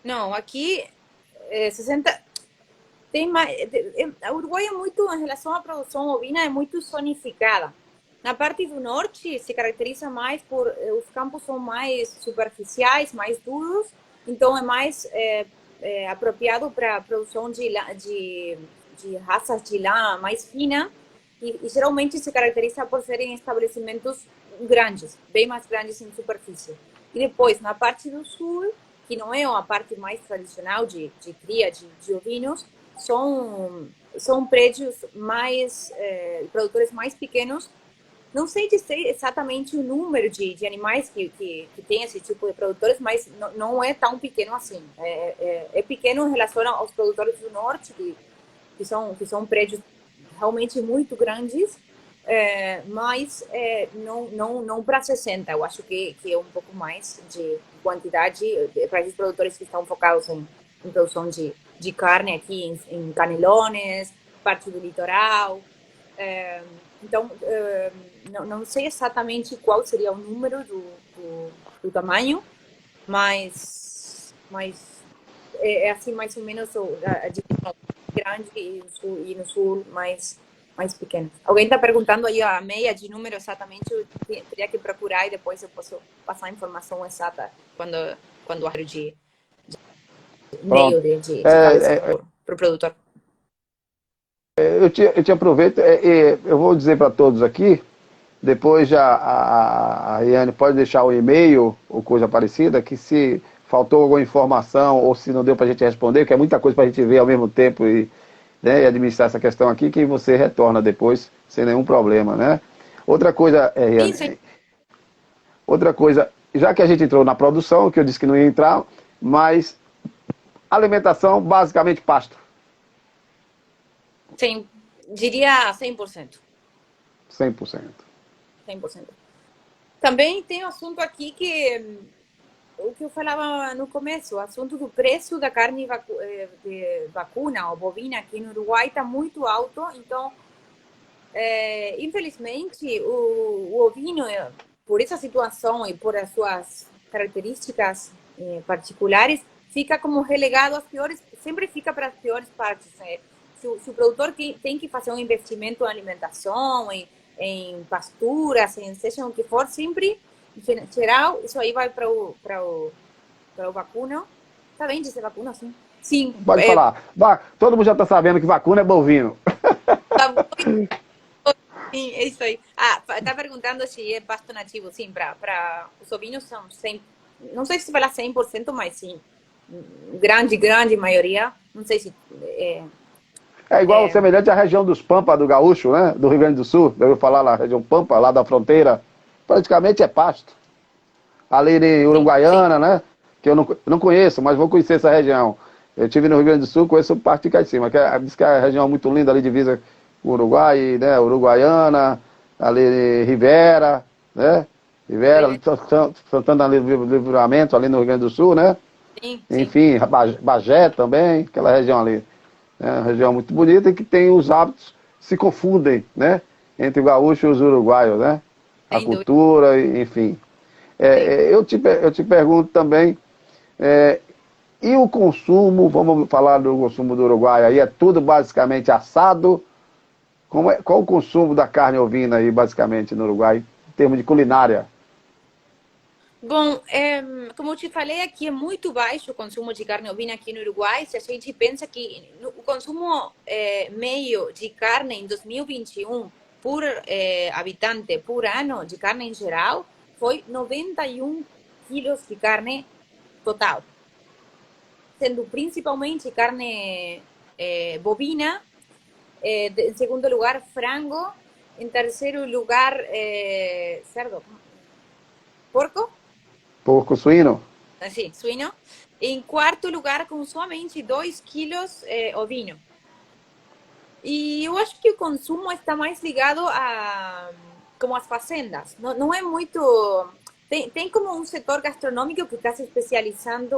Não, aqui 60... Tem mais, o Uruguai muito, em relação à produção ovina, é muito zonificada. Na parte do norte se caracteriza mais por os campos são mais superficiais, mais duros, então é mais apropriado para a produção de raças de lã mais fina e geralmente se caracteriza por serem estabelecimentos grandes, bem mais grandes em superfície. E depois, na parte do sul, que não é a parte mais tradicional de cria de ovinos, são prédios mais, produtores mais pequenos. Não sei dizer exatamente o número de animais que tem esse tipo de produtores, mas não é tão pequeno assim. É pequeno em relação aos produtores do norte, que são prédios realmente muito grandes, mas não para 60. Eu acho que é um pouco mais de quantidade para esses produtores que estão focados em produção de carne aqui em Canelones, parte do litoral. Então, não sei exatamente qual seria o número do tamanho, mas é assim mais ou menos a divisão grande e no sul mais pequeno. Alguém está perguntando aí a meia de número exatamente, eu teria que procurar e depois eu posso passar a informação exata quando abro de meio de cabeça para o produtor. Eu te aproveito, eu vou dizer para todos aqui, depois a Riane pode deixar o e-mail ou coisa parecida, que se faltou alguma informação ou se não deu para a gente responder, que é muita coisa para a gente ver ao mesmo tempo e administrar essa questão aqui, que você retorna depois sem nenhum problema, né? Outra coisa, Riane, Sim. outra coisa, já que a gente entrou na produção, que eu disse que não ia entrar, mas alimentação, basicamente pasto. Sim, diria 100%. 100%. 100%. Também tem um assunto aqui que o que eu falava no começo, o assunto do preço da carne de vacuna ou bovina aqui no Uruguai está muito alto, então, infelizmente, o ovino, por essa situação e por as suas características particulares, fica como relegado às piores, sempre fica para as piores partes. Se o produtor tem que fazer um investimento em alimentação, em em pasturas, seja o que for, sempre, em geral, isso aí vai para o vacuno. Tá bem dizer vacuno, sim? Sim. Pode falar. Todo mundo já está sabendo que vacuno é bovino. Tá sim, é isso aí. Tá perguntando se é pasto nativo. Sim, para os ovinos são 100%, não sei se fala 100%, mas sim, grande maioria. Não sei se... É igual, semelhante à região dos Pampa do Gaúcho, né? Do Rio Grande do Sul. Eu falar na região Pampa, lá da fronteira. Praticamente é pasto. Ali de Uruguaiana, sim, né? Que eu não conheço, mas vou conhecer essa região. Eu estive no Rio Grande do Sul, conheço parte de cá de cima, diz que é a região muito linda ali, divisa com o Uruguai, né? Uruguaiana, ali de Rivera, né? Rivera, Santana Livramento, ali no Rio Grande do Sul, né? Sim, enfim, Bagé também, aquela região ali. É uma região muito bonita e que tem os hábitos, se confundem, né? Entre o gaúcho e os uruguaios, né? A cultura, enfim. Eu te pergunto também, e o consumo, vamos falar do consumo do Uruguai, aí é tudo basicamente assado. Qual o consumo da carne ovina aí, basicamente, no Uruguai, em termos de culinária? Bom, como eu te falei, aqui é muito baixo o consumo de carne ovina aqui no Uruguai. Se a gente pensa que o consumo meio de carne em 2021 por habitante por ano de carne em geral foi 91 quilos de carne total, sendo principalmente carne bovina, em segundo lugar frango, em terceiro lugar cerdo, porco. Porco suíno? Sim, suíno. Em quarto lugar, com somente 2 quilos ovino. E eu acho que o consumo está mais ligado a como as fazendas. Não é muito... Tem como um setor gastronômico que está se especializando,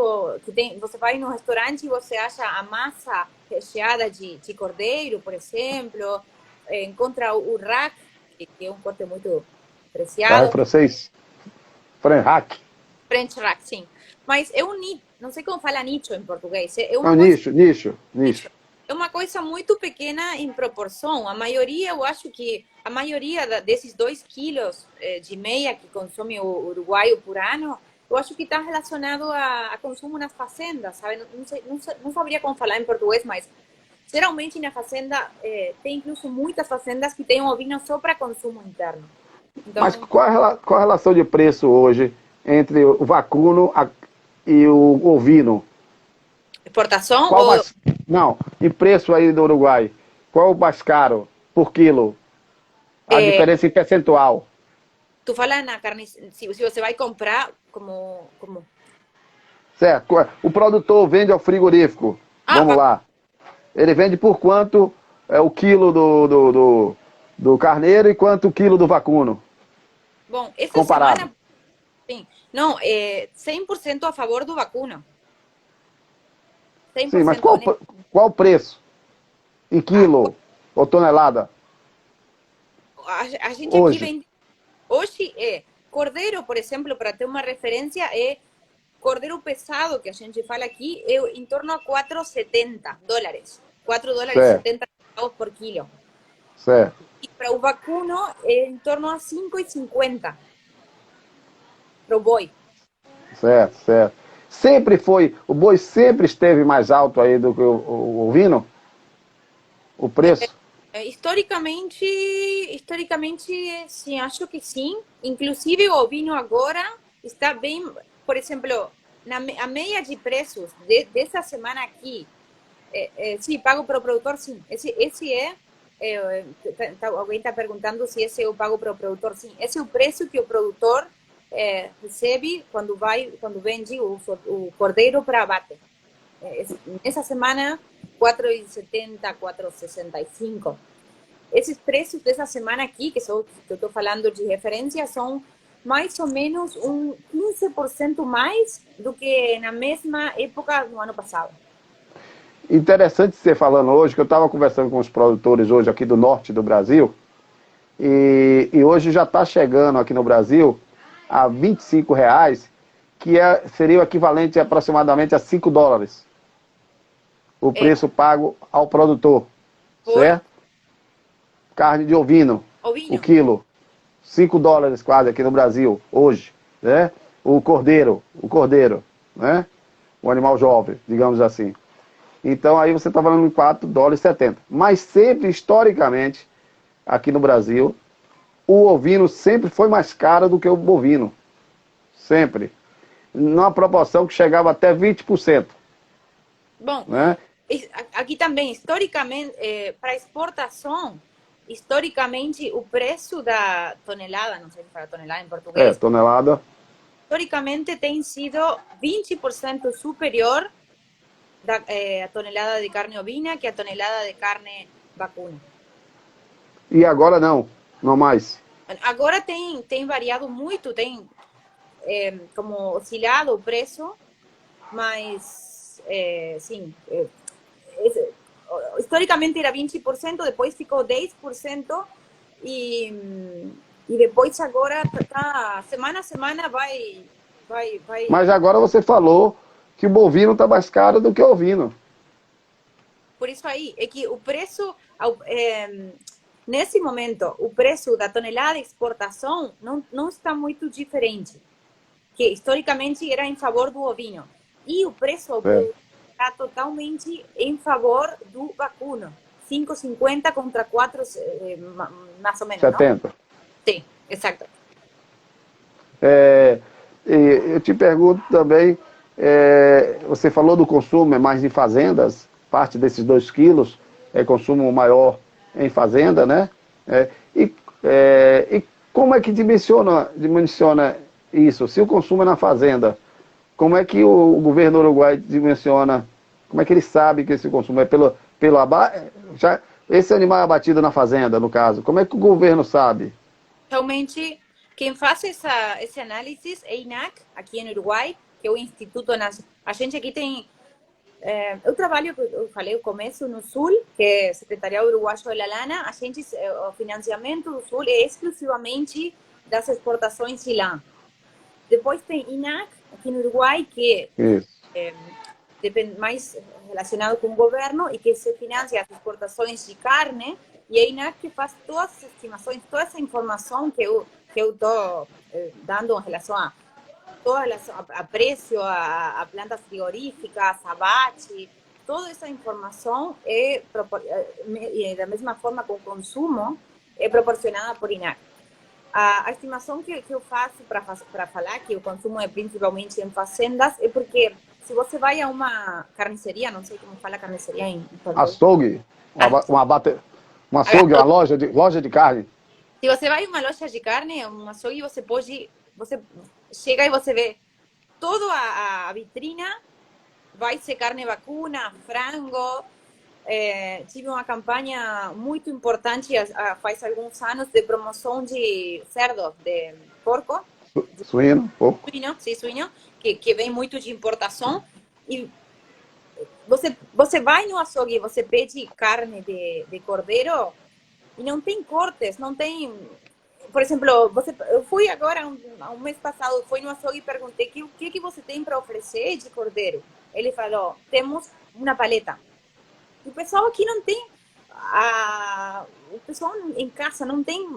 você vai no restaurante e você acha a massa recheada de cordeiro, por exemplo, encontra o rack, que é um corte muito apreciado. Francês? Franhac. French rack, sim. Mas é um nicho, não sei como fala nicho em português. É uma coisa, nicho. É uma coisa muito pequena em proporção. A maioria, eu acho que a maioria desses 2 quilos de meia que consome o uruguaio por ano, eu acho que está relacionado a consumo nas fazendas, sabe? Não saberia como falar em português, mas geralmente na fazenda tem incluso muitas fazendas que têm ovino só para consumo interno. Então, mas qual a relação de preço hoje entre o vacuno e o ovino? Exportação? Não, em preço aí do Uruguai. Qual o mais caro por quilo? A diferença em percentual. Tu fala na carne, se você vai comprar como... Certo. O produtor vende ao frigorífico. Vamos lá. Ele vende por quanto o quilo do carneiro e quanto o quilo do vacuno? Bom, essa comparado. Semana... Sim. Não, 100% a favor do vacuno. 100%. Sim, mas qual o preço? Em quilo ou tonelada? A gente hoje aqui vende... Hoje cordeiro, por exemplo, para ter uma referência, cordeiro pesado, que a gente fala aqui, em torno a $4,70. $4,70 por quilo. Certo. E para o vacuno, em torno a $5,50. Para o boi. Certo. Sempre foi, o boi sempre esteve mais alto aí do que o ovino? O preço? Historicamente, sim, acho que sim. Inclusive o ovino agora está bem, por exemplo, a meia de preços dessa semana aqui, sim, pago para o produtor, sim. Alguém está perguntando se esse é o pago para o produtor, sim. Esse é o preço que o produtor recebe quando vende o cordeiro para abate. Nessa semana, 4,70, 4,65. Esses preços dessa semana aqui, que eu estou falando de referência, são mais ou menos 15% mais do que na mesma época do ano passado. Interessante você falando hoje, que eu estava conversando com os produtores hoje aqui do norte do Brasil, e hoje já está chegando aqui no Brasil a R$25, que seria o equivalente aproximadamente a $5. O preço pago ao produtor, certo? Carne de ovino, Ovino. o quilo. $5 quase aqui no Brasil, hoje, né? O cordeiro, né? O animal jovem, digamos assim. Então aí você está falando em $4,70. Mas sempre, historicamente, aqui no Brasil, o ovino sempre foi mais caro do que o bovino. Sempre. Numa proporção que chegava até 20%. Bom, Né? aqui também, historicamente, para exportação, historicamente, o preço da tonelada, não sei se fala tonelada em português, Tonelada. historicamente tem sido 20% superior a tonelada de carne ovina que a tonelada de carne vacuna. E agora não mais. Agora tem variado muito, tem como oscilado o preço, mas sim, historicamente era 20%, depois ficou 10% e, e depois agora tá, semana a semana vai. Mas agora você falou que o bovino está mais caro do que o ovino. Por isso aí, é que o preço, nesse momento, o preço da tonelada de exportação não está muito diferente, que historicamente era em favor do ovino. E o preço ao produtor está totalmente em favor do vacuno. 5,50 contra 4, mais ou menos, 70. não? Sim, exato. Eu te pergunto também, você falou do consumo, é mais em fazendas, parte desses 2 quilos é consumo maior em fazenda, né? E como é que dimensiona isso? Se o consumo é na fazenda, como é que o governo uruguai dimensiona, como é que ele sabe que esse consumo é esse animal é abatido na fazenda, no caso, como é que o governo sabe? Realmente, quem faz esse análise é a INAC, aqui em Uruguai, que é o Instituto Nacional. A gente aqui tem. Eu trabalho, eu falei, eu começo no Sul, que é Secretariado Uruguaio da Lana. A gente, o financiamento do Sul é exclusivamente das exportações de lã. Depois tem INAC, aqui no Uruguai, que depende mais relacionado com o governo e que se financia as exportações de carne, e a INAC que faz todas as estimações, toda essa informação que eu estou dando em relação a a preço, a plantas frigoríficas, abate, toda essa informação da mesma forma com o consumo, é proporcionada por INAC. A estimação que eu faço para falar que o consumo é principalmente em fazendas é porque se você vai a uma carniceria, não sei como fala carniceria em português. Açougue, um açougue, uma loja de carne. Se você vai a uma loja de carne, um açougue, você chega e você vê toda a vitrina, vai ser carne vacuna, frango. Tive uma campanha muito importante faz alguns anos de promoção de cerdo, de porco. Suíno, porco. Suíno, que vem muito de importação. E você vai no açougue e você pede carne de cordeiro e não tem cortes, não tem... Por exemplo, eu fui agora, um mês passado, fui no açougue e perguntei o que você tem para oferecer de cordeiro. Ele falou, temos uma paleta. O pessoal aqui não tem, o pessoal em casa não tem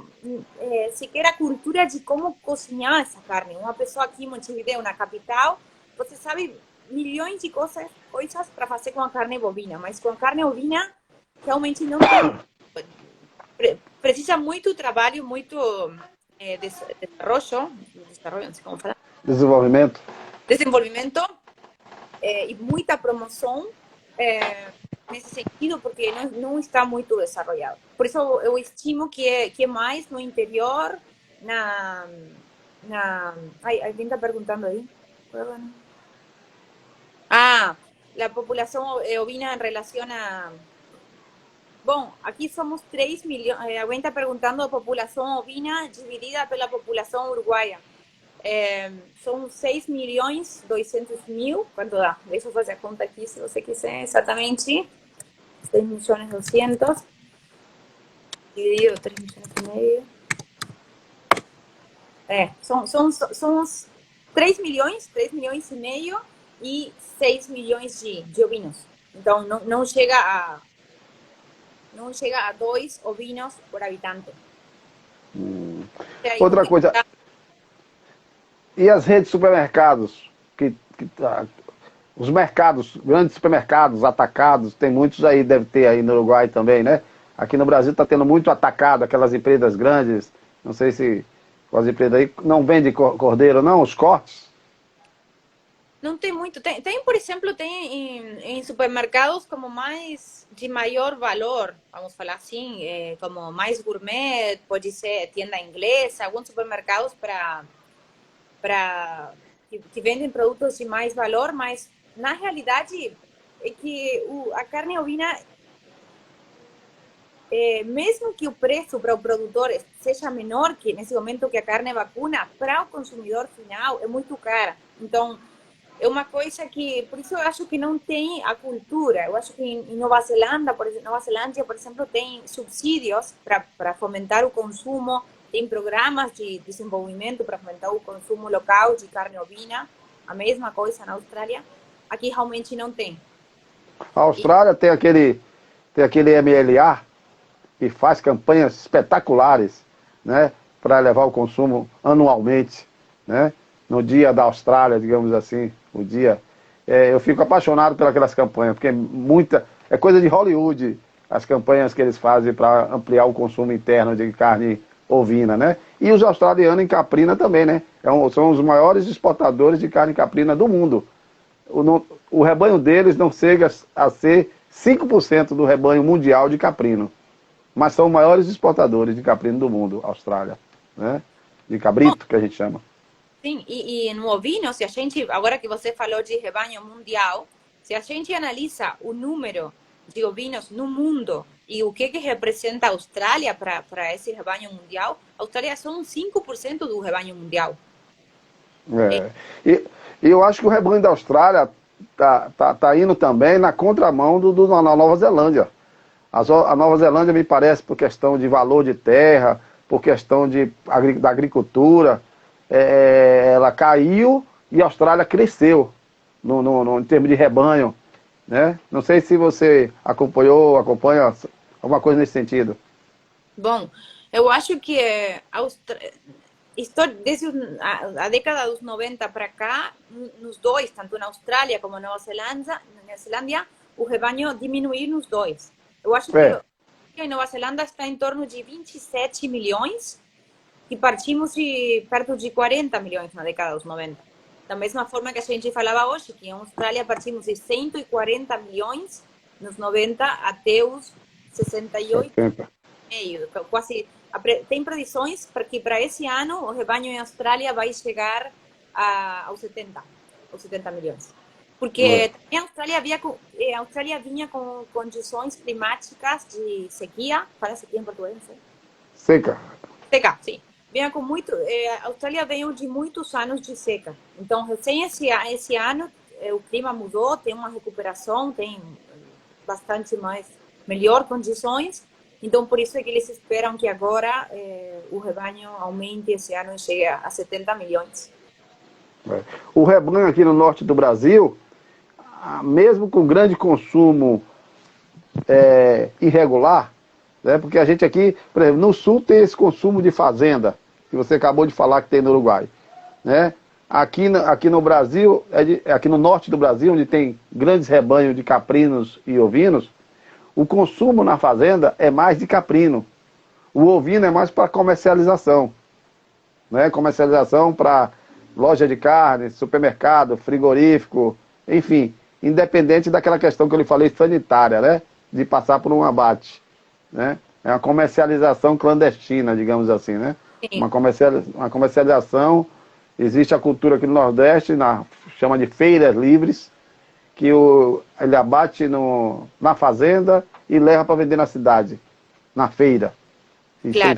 sequer a cultura de como cozinhar essa carne. Uma pessoa aqui em Montevideo, na capital, você sabe milhões de coisas para fazer com a carne bovina, mas com a carne ovina realmente não tem. Precisa muito trabalho, muito desenvolvimento, não sei como falar. Desenvolvimento e muita promoção nesse sentido, porque não está muito desenvolvido. Por isso eu estimo que é mais no interior, alguém está perguntando aí? a população ovina em relação a... Bom, aqui somos 3 milhões. Alguém está perguntando a população ovina dividida pela população uruguaia. São 6.200.000. Quanto dá? Deixa eu fazer a conta aqui, se você quiser exatamente. 6.200.000 dividido 3,5 milhões. São 3 milhões e meio e 6 milhões de ovinos. Então, não chega a 2 ovinos por habitante. Outra coisa, e as redes de supermercados? Os mercados, grandes supermercados, atacados, tem muitos aí, deve ter aí no Uruguai também, né? Aqui no Brasil está tendo muito atacado, aquelas empresas grandes, não sei se as empresas aí não vendem cordeiro, não, os cortes? Não tem muito. Tem, por exemplo, em supermercados como mais de maior valor, vamos falar assim, como mais gourmet, pode ser tienda inglesa, alguns supermercados que vendem produtos de mais valor, mas na realidade é que a carne ovina, mesmo que o preço para o produtor seja menor que nesse momento que a carne vacuna, para o consumidor final é muito cara. Então, é uma coisa que, por isso eu acho que não tem a cultura. Eu acho que em Nova Zelândia, por exemplo, tem subsídios para fomentar o consumo, tem programas de desenvolvimento para fomentar o consumo local de carne ovina, a mesma coisa na Austrália. Aqui realmente não tem. A Austrália tem aquele MLA que faz campanhas espetaculares, né, para levar o consumo anualmente, né, no dia da Austrália, digamos assim, o dia. Eu fico apaixonado pelas campanhas, porque é coisa de Hollywood as campanhas que eles fazem para ampliar o consumo interno de carne ovina, né? E os australianos em caprina também, né? São os maiores exportadores de carne caprina do mundo. O rebanho deles não chega a ser 5% do rebanho mundial de caprino, mas são os maiores exportadores de caprino do mundo, Austrália, né? De cabrito, que a gente chama. Sim, e no ovino, se a gente, agora que você falou de rebanho mundial, se a gente analisa o número de ovinos no mundo e o que representa a Austrália para esse rebanho mundial, a Austrália é só 5% do rebanho mundial. E eu acho que o rebanho da Austrália tá indo também na contramão da Nova Zelândia. A Nova Zelândia me parece, por questão de valor de terra, por questão da agricultura, ela caiu e a Austrália cresceu em termos de rebanho, né? Não sei se você acompanha alguma coisa nesse sentido. Bom, eu acho que desde a década dos 90 para cá, nos dois, tanto na Austrália como na Nova Zelândia, o rebanho diminuiu nos dois. Eu acho que em Nova Zelândia está em torno de 27 milhões e partimos de perto de 40 milhões na década dos 90. Da mesma forma que a gente falava hoje, que em Austrália partimos de 140 milhões nos 90 até os 68 meio, quase. Tem previsões para que para esse ano o rebanho em Austrália vai chegar aos 70 milhões. Porque a Austrália vinha com condições climáticas de sequia, fala sequia em português, não sei. Seca, sim. Vinha com a Austrália veio de muitos anos de seca. Então, recém esse ano, o clima mudou, tem uma recuperação, tem bastante melhor condições. Então, por isso é que eles esperam que agora o rebanho aumente esse ano e chegue a 70 milhões. O rebanho aqui no norte do Brasil, mesmo com grande consumo irregular, né, porque a gente aqui, por exemplo, no sul tem esse consumo de fazenda, que você acabou de falar que tem no Uruguai, né? Aqui no Brasil, aqui no norte do Brasil, onde tem grandes rebanhos de caprinos e ovinos, o consumo na fazenda é mais de caprino. O ovino é mais para comercialização, né? Comercialização para loja de carne, supermercado, frigorífico, enfim, independente daquela questão que eu lhe falei sanitária, né? De passar por um abate, né? É uma comercialização clandestina, digamos assim, né? Uma comercialização. Existe a cultura aqui no Nordeste, chama de feiras livres, que ele abate na fazenda e leva para vender na cidade, na feira, e claro,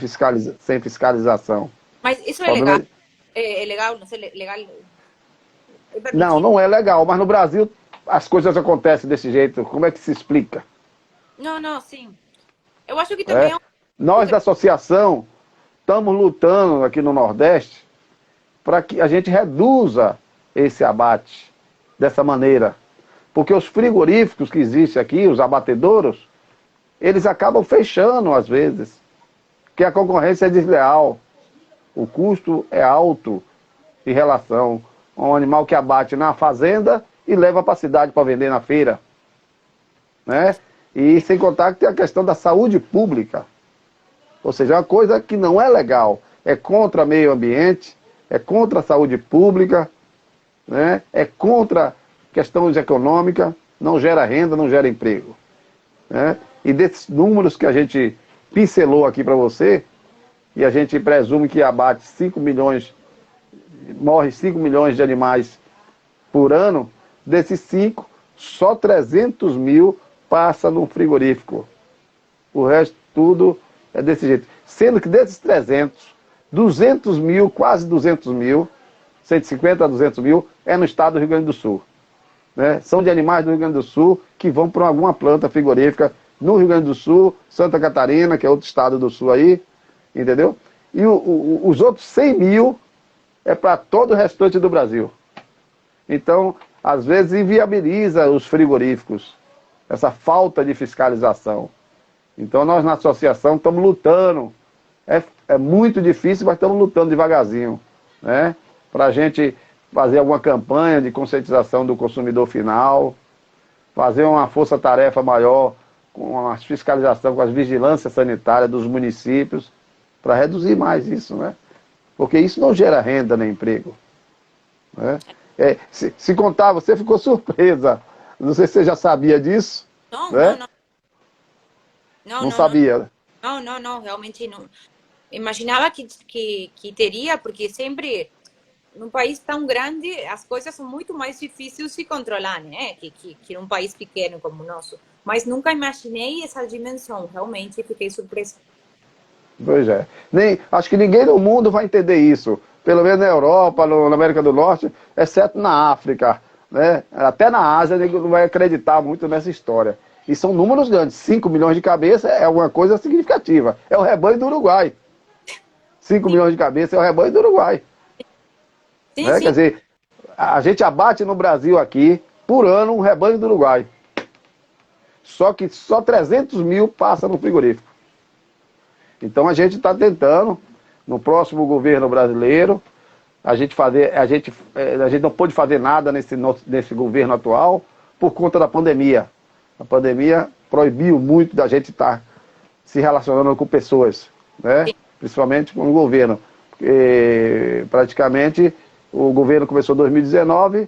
sem fiscalização. Mas isso é legal? É legal? Não sei, legal? Não é legal, mas no Brasil as coisas acontecem desse jeito. Como é que se explica? Não, sim. Eu acho que também... Nós da associação estamos lutando aqui no Nordeste para que a gente reduza esse abate dessa maneira. Porque os frigoríficos que existem aqui, os abatedouros, eles acabam fechando às vezes. Porque a concorrência é desleal. O custo é alto em relação a um animal que abate na fazenda e leva para a cidade para vender na feira. Né? E sem contar que tem a questão da saúde pública. Ou seja, é uma coisa que não é legal. É contra o meio ambiente, é contra a saúde pública, né? É contra questões econômicas, não gera renda, não gera emprego. Né? E desses números que a gente pincelou aqui para você, e a gente presume que abate 5 milhões, morre 5 milhões de animais por ano, desses 5, só 300 mil passa no frigorífico. O resto tudo é desse jeito. Sendo que desses 300, 200 mil, quase 200 mil, 150 a 200 mil, é no estado do Rio Grande do Sul. Né? São de animais do Rio Grande do Sul que vão para alguma planta frigorífica no Rio Grande do Sul, Santa Catarina, que é outro estado do Sul aí, entendeu? E os outros 100 mil é para todo o restante do Brasil. Então, às vezes, inviabiliza os frigoríficos, essa falta de fiscalização. Então, nós na associação estamos lutando. É muito difícil, mas estamos lutando devagarzinho, né? Para a gente fazer alguma campanha de conscientização do consumidor final, fazer uma força-tarefa maior com a fiscalização, com as vigilâncias sanitárias dos municípios, para reduzir mais isso, né? Porque isso não gera renda nem emprego. Né? Se contar, você ficou surpresa. Não sei se você já sabia disso. Não, né? não sabia. Não, realmente não. Imaginava que teria, porque sempre, num país tão grande, as coisas são muito mais difíceis de controlar, né? Que num país pequeno como o nosso. Mas nunca imaginei essa dimensão, realmente fiquei surpresa. Pois é. Acho que ninguém no mundo vai entender isso. Pelo menos na Europa, na América do Norte, exceto na África. Né? Até na Ásia, ninguém não vai acreditar muito nessa história. E são números grandes. 5 milhões de cabeças é uma coisa significativa. É o rebanho do Uruguai. 5 milhões de cabeças é o rebanho do Uruguai. Sim, né? sim. Quer dizer, a gente abate no Brasil aqui, por ano, um rebanho do Uruguai. Só que só 300 mil passa no frigorífico. Então a gente está tentando, no próximo governo brasileiro, a gente não pôde fazer nada nesse governo atual por conta da pandemia. A pandemia proibiu muito da gente estar se relacionando com pessoas, né? Principalmente com o governo. Porque praticamente o governo começou em 2019,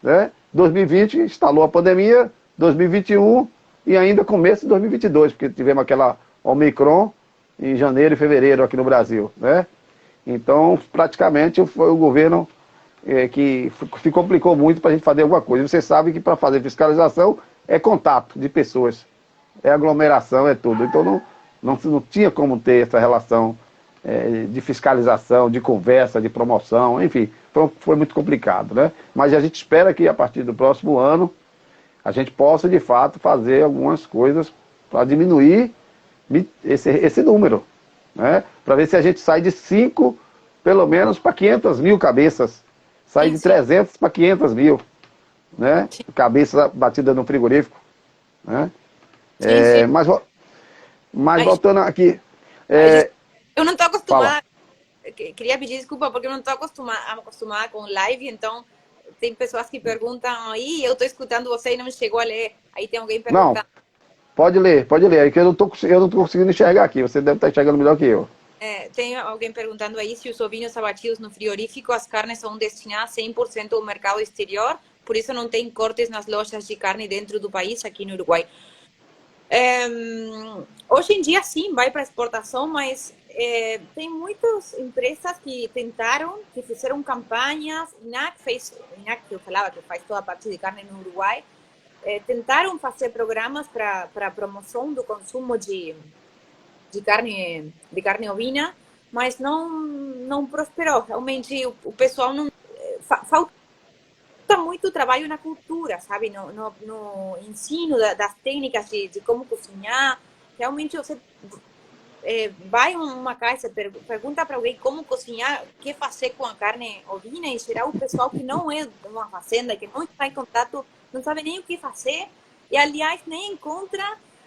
né? 2020 instalou a pandemia, 2021 e ainda começo de 2022, porque tivemos aquela Omicron em janeiro e fevereiro aqui no Brasil, né? Então, praticamente foi o governo que se complicou muito para a gente fazer alguma coisa. Você sabe que para fazer fiscalização é contato de pessoas, é aglomeração, é tudo. Então não tinha como ter essa relação de fiscalização, de conversa, de promoção, enfim, foi muito complicado, né? Mas a gente espera que a partir do próximo ano a gente possa de fato fazer algumas coisas para diminuir esse número, né? Para ver se a gente sai de 5, pelo menos, para 500 mil cabeças. Sai de 300 para 500 mil, né? Cabeça batida no frigorífico, né? Mas voltando aqui... eu não estou acostumada, queria pedir desculpa porque eu não estou acostumada com live, então tem pessoas que perguntam, aí eu estou escutando você e não chegou a ler, aí tem alguém perguntando. Não, pode ler, é que eu não tô conseguindo enxergar aqui, você deve estar enxergando melhor que eu. Tem alguém perguntando aí se os ovinos abatidos no frigorífico, as carnes são destinadas 100% ao mercado exterior, por isso não tem cortes nas lojas de carne dentro do país, aqui no Uruguai. Hoje em dia sim, vai para exportação, mas tem muitas empresas que tentaram, que fizeram campanhas, INAC, que eu falava que faz toda a parte de carne no Uruguai, tentaram fazer programas para promoção do consumo de carne ovina, mas não prosperou. Realmente o pessoal não... falta muito trabalho na cultura, sabe? No ensino das técnicas de como cozinhar. Realmente você vai a uma casa, pergunta para alguém como cozinhar, o que fazer com a carne ovina, em geral o pessoal que não é de uma fazenda, que não está em contato, não sabe nem o que fazer, e aliás nem encontra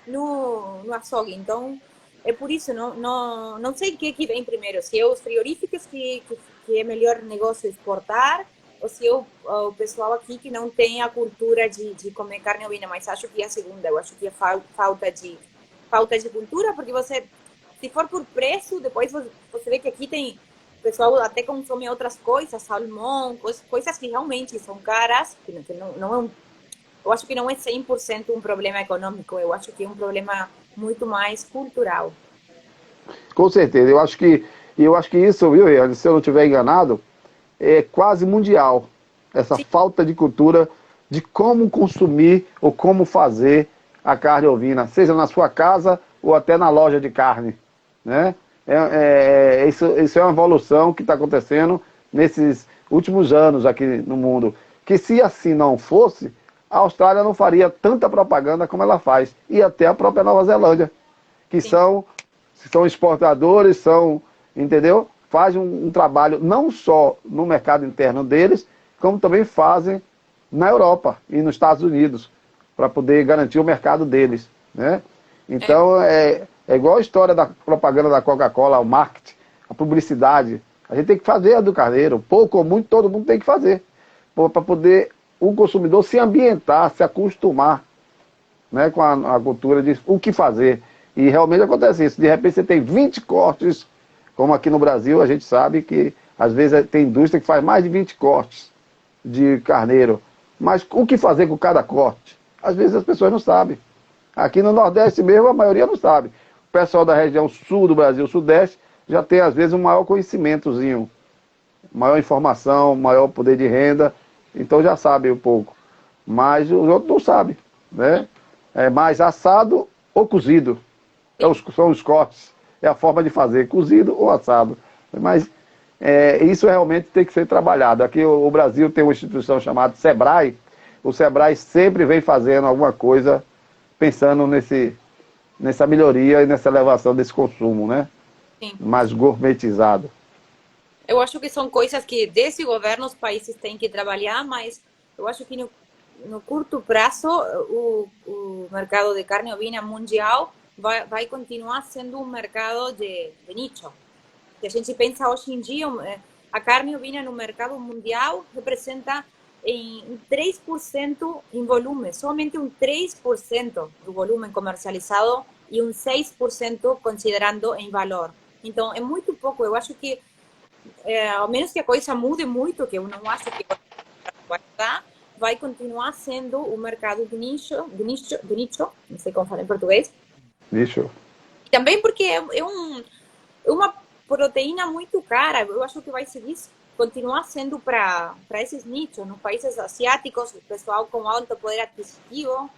no açougue. Então é por isso, não sei o que vem primeiro, se é os frigoríficos que é melhor negócio exportar, ou se é o pessoal aqui que não tem a cultura de comer carne ovina, mas acho que é a segunda, eu acho que é falta de cultura, porque você, se for por preço, depois você vê que aqui tem, o pessoal até consome outras coisas, salmão, coisas que realmente são caras, que não é eu acho que não é 100% um problema econômico, eu acho que é um problema muito mais cultural. Com certeza, eu acho que isso, viu, Iane, se eu não estiver enganado, é quase mundial. Essa Sim, falta de cultura de como consumir ou como fazer a carne ovina, seja na sua casa ou até na loja de carne, né? Isso é uma evolução que está acontecendo nesses últimos anos aqui no mundo. Que se assim não fosse, a Austrália não faria tanta propaganda como ela faz. E até a própria Nova Zelândia, que sim, são exportadores, entendeu? Fazem um trabalho não só no mercado interno deles, como também fazem na Europa e nos Estados Unidos, para poder garantir o mercado deles, né? é, Então, é igual a história da propaganda da Coca-Cola, o marketing, a publicidade. A gente tem que fazer a do carneiro, pouco ou muito, todo mundo tem que fazer, para poder o consumidor se ambientar, se acostumar, né, com a cultura de o que fazer. E realmente acontece isso. De repente você tem 20 cortes, como aqui no Brasil, a gente sabe que às vezes tem indústria que faz mais de 20 cortes de carneiro. Mas o que fazer com cada corte? Às vezes as pessoas não sabem. Aqui no Nordeste mesmo, a maioria não sabe. O pessoal da região sul do Brasil, Sudeste, já tem às vezes um maior conhecimentozinho, maior informação, maior poder de renda, então já sabe um pouco. Mas os outros não sabem, né? É mais assado ou cozido. sim. São os cortes. É a forma de fazer, cozido ou assado. Mas isso realmente tem que ser trabalhado. Aqui o Brasil tem uma instituição chamada SEBRAE. O SEBRAE sempre vem fazendo alguma coisa pensando nessa melhoria e nessa elevação desse consumo, né? Sim. Mais gourmetizado. Eu acho que são coisas que desde o governo os países têm que trabalhar, mas eu acho que no curto prazo o mercado de carne ovina mundial vai continuar sendo um mercado de nicho. Se a gente pensa hoje em dia, a carne ovina no mercado mundial representa em 3% em volume, somente um 3% do volume comercializado e um 6% considerando em valor. Então, é muito pouco. Eu acho que ao menos que a coisa mude muito, que eu não acho que vai mudar, vai continuar sendo o mercado de nicho, não sei como falar em português. Lixo. E também porque é uma proteína muito cara, eu acho que vai seguir continuar sendo para esses nichos, nos países asiáticos, o pessoal com alto poder aquisitivo,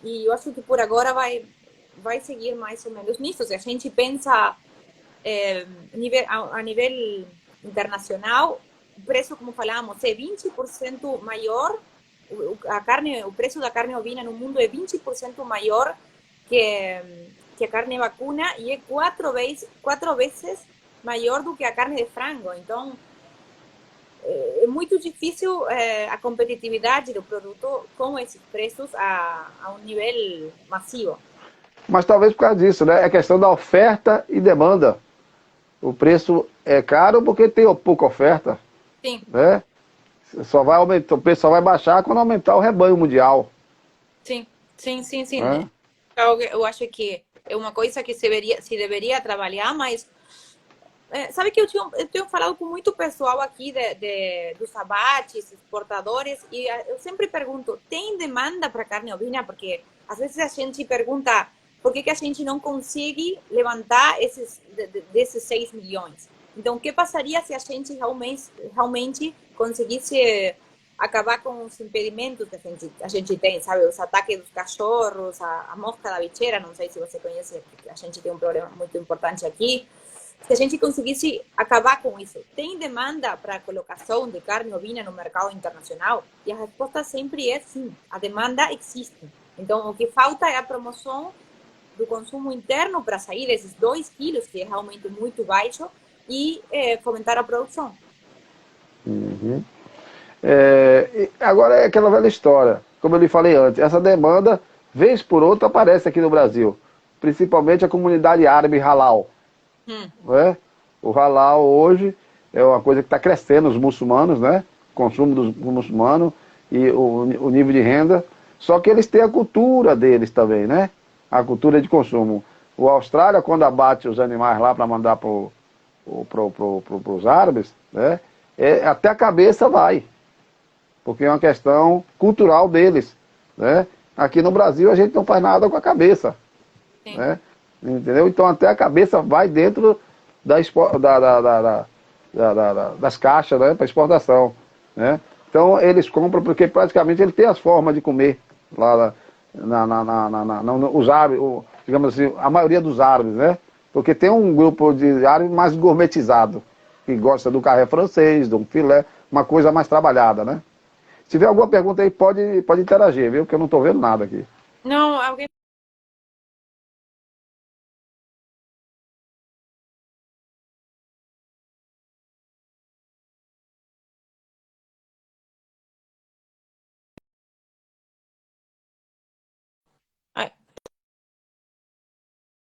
e eu acho que por agora vai seguir mais ou menos nisso. Se a gente pensa a nível internacional, o preço, como falamos, é 20% maior, o preço da carne ovina no mundo é 20% maior que a carne vacuna e é quatro vezes maior do que a carne de frango. Então, é muito difícil a competitividade do produto com esses preços a um nível massivo. Mas talvez por causa disso, né? É questão da oferta e demanda. O preço é caro porque tem pouca oferta, Sim, né? Só vai aumentar, o preço só vai baixar quando aumentar o rebanho mundial, sim, sim, sim, sim. né? Eu acho que é uma coisa que se deveria trabalhar, mas sabe que eu tenho falado com muito pessoal aqui dos abates, exportadores, e eu sempre pergunto, tem demanda para carne ovina? Porque às vezes a gente pergunta por que a gente não consegue levantar desses 6 milhões. Então, o que passaria se a gente realmente conseguisse acabar com os impedimentos que a gente tem, sabe? Os ataques dos cachorros, a mosca da bicheira, não sei se você conhece, a gente tem um problema muito importante aqui. Se a gente conseguisse acabar com isso, tem demanda para a colocação de carne ovina no mercado internacional? E a resposta sempre é sim, a demanda existe. Então, o que falta é a promoção do consumo interno para sair desses 2 quilos, que é realmente muito baixo, e fomentar a produção. Uhum. Agora é aquela velha história, como eu lhe falei antes, essa demanda, vez por outra, aparece aqui no Brasil. principalmente a comunidade árabe halal. Né? O halal hoje é uma coisa que está crescendo, os muçulmanos, né? O consumo dos muçulmanos e o nível de renda. Só que eles têm a cultura deles também, né? A cultura de consumo. O Austrália, quando abate os animais lá para mandar para os árabes, né? Até a cabeça vai. Porque é uma questão cultural deles, né? Aqui no Brasil a gente não faz nada com a cabeça, né? Entendeu? Então até a cabeça vai dentro das caixas, né? Para exportação, né? Então eles compram porque praticamente ele tem as formas de comer lá os árabes, digamos assim, a maioria dos árabes, né? Porque tem um grupo de árabes mais gourmetizado, que gosta do carré francês, do filé, uma coisa mais trabalhada, né? Se tiver alguma pergunta aí, pode interagir, viu? Porque eu não estou vendo nada aqui. Não, alguém... Ai,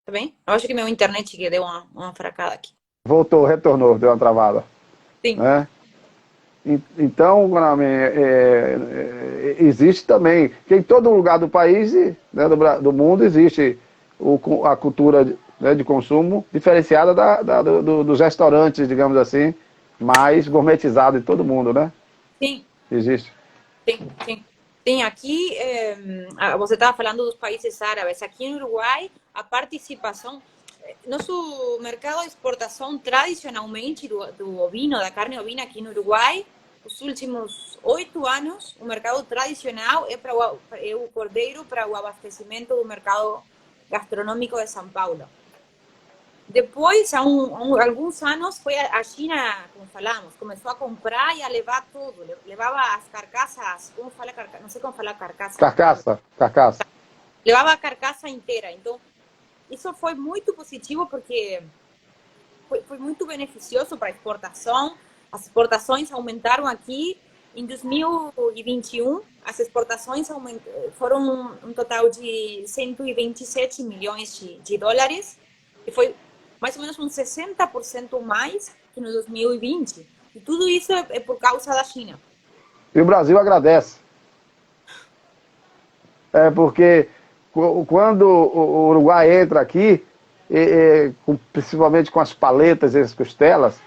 tá bem? Eu acho que meu internet que deu uma fracada aqui. Voltou, retornou, deu uma travada. Sim. Né? Então, existe também, que em todo lugar do país, né, do mundo, existe a cultura, né, de consumo diferenciada dos restaurantes, digamos assim, mais gourmetizados de todo mundo, né? Sim. Existe. Sim. Tem aqui, você estava falando dos países árabes. Aqui no Uruguai, a participação... Nosso mercado de exportação, tradicionalmente, do ovino, da carne ovina aqui no Uruguai, os últimos 8 anos, o mercado tradicional é o cordeiro para o abastecimento do mercado gastronômico de São Paulo. Depois, há alguns anos, foi a China, como falamos, começou a comprar e a levar tudo. Levava as carcaças, como fala carcaça? Não sei como falar carcaça. Carcaça. Levava a carcaça inteira. Então, isso foi muito positivo porque foi muito beneficioso para a exportação. As exportações aumentaram aqui. Em 2021, as exportações foram um total de 127 milhões de dólares, que foi mais ou menos uns 60% mais que no 2020. E tudo isso é por causa da China. E o Brasil agradece. Porque quando o Uruguai entra aqui, principalmente com as paletas e as costelas,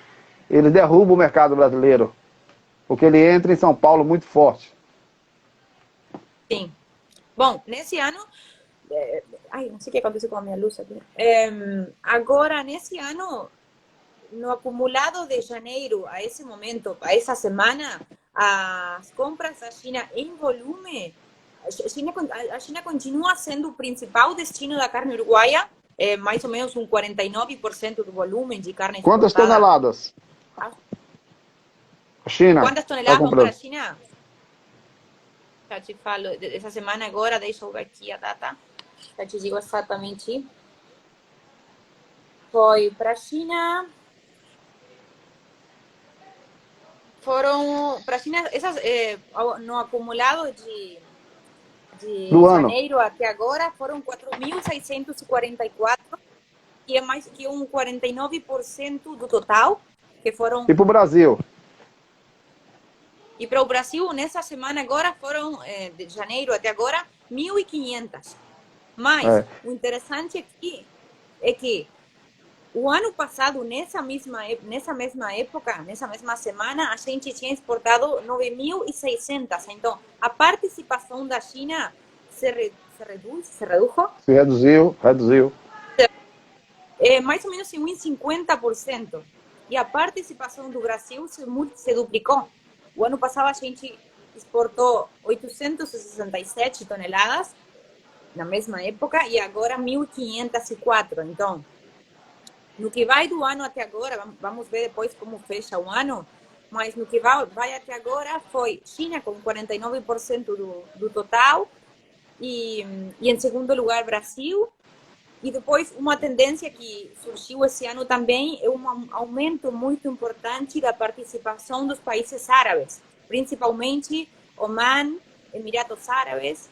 ele derruba o mercado brasileiro. Porque ele entra em São Paulo muito forte. Sim. Bom, nesse ano... Ai, não sei o que aconteceu com a minha luz aqui. Agora, nesse ano, no acumulado de janeiro a esse momento, a essa semana, as compras da China em volume, a China continua sendo o principal destino da carne uruguaia, mais ou menos 49% do volume de carne exportada. Quantas toneladas? A China. Quantas toneladas para a China? Já te falo, essa semana agora, deixa eu ver aqui a data, já te digo exatamente. Foi para a China... Foram, para a China, no acumulado de janeiro até agora, foram 4.644, que é mais que 49% do total, que foram... E para o Brasil? E para o Brasil, nessa semana agora, foram, de janeiro até agora, 1.500. Mas, o interessante aqui é que o ano passado, nessa mesma época, nessa mesma semana, a gente tinha exportado 9.600. Então, a participação da China se reduziu. Mais ou menos em 50%. E a participação do Brasil se duplicou. O ano passado, a gente exportou 867 toneladas, na mesma época, e agora 1.504. Então, no que vai do ano até agora, vamos ver depois como fecha o ano, mas no que vai até agora foi China com 49% do total e em segundo lugar Brasil. E depois uma tendência que surgiu esse ano também é um aumento muito importante da participação dos países árabes, principalmente Oman, Emirados Árabes.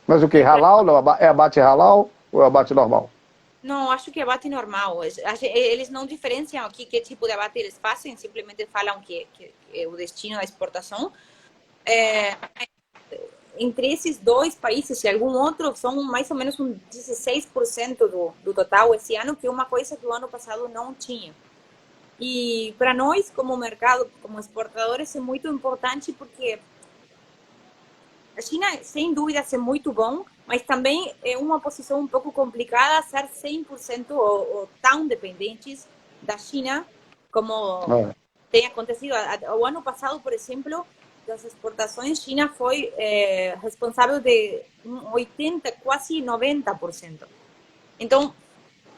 Mas o que? Halal? É abate halal? Ou é abate normal? Não, acho que abate normal. Eles não diferenciam aqui que tipo de abate eles fazem, simplesmente falam que é o destino da exportação. Entre esses dois países e algum outro, são mais ou menos um 16% do total esse ano, que é uma coisa que o ano passado não tinha. E para nós, como mercado, como exportadores, é muito importante porque a China, sem dúvida, é muito bom, mas também é uma posição um pouco complicada ser 100% ou tão dependentes da China como É. tem acontecido. O ano passado, por exemplo, das exportações, China foi responsável de 80, quase 90%. Então,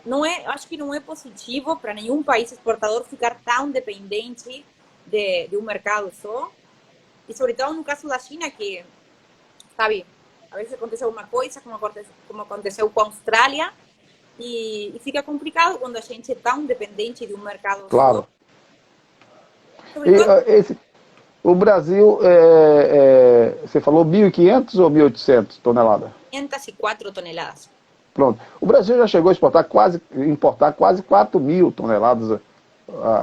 não é, acho que não é positivo para nenhum país exportador ficar tão dependente de um mercado só. E, sobretudo, no caso da China, que, sabe, a vezes acontece alguma coisa, como aconteceu com a Austrália, e fica complicado quando a gente é tão dependente de um mercado só. Claro. E Sobretudo, o Brasil, você falou 1.500 ou 1.800 toneladas? 504 toneladas. Pronto. O Brasil já chegou a importar quase 4.000 toneladas,